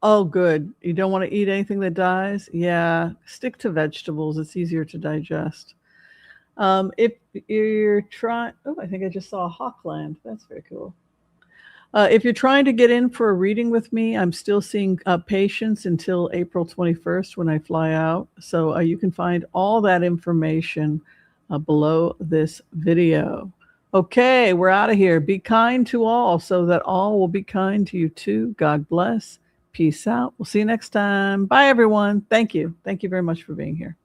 A: Oh, good. You don't want to eat anything that dies? Yeah, stick to vegetables. It's easier to digest. If you're trying, I think I just saw a hawk land. That's very cool. If you're trying to get in for a reading with me, I'm still seeing patients until April 21st when I fly out. So you can find all that information below this video. Okay, we're out of here. Be kind to all so that all will be kind to you too. God bless. Peace out. We'll see you next time. Bye, everyone. Thank you. Thank you very much for being here.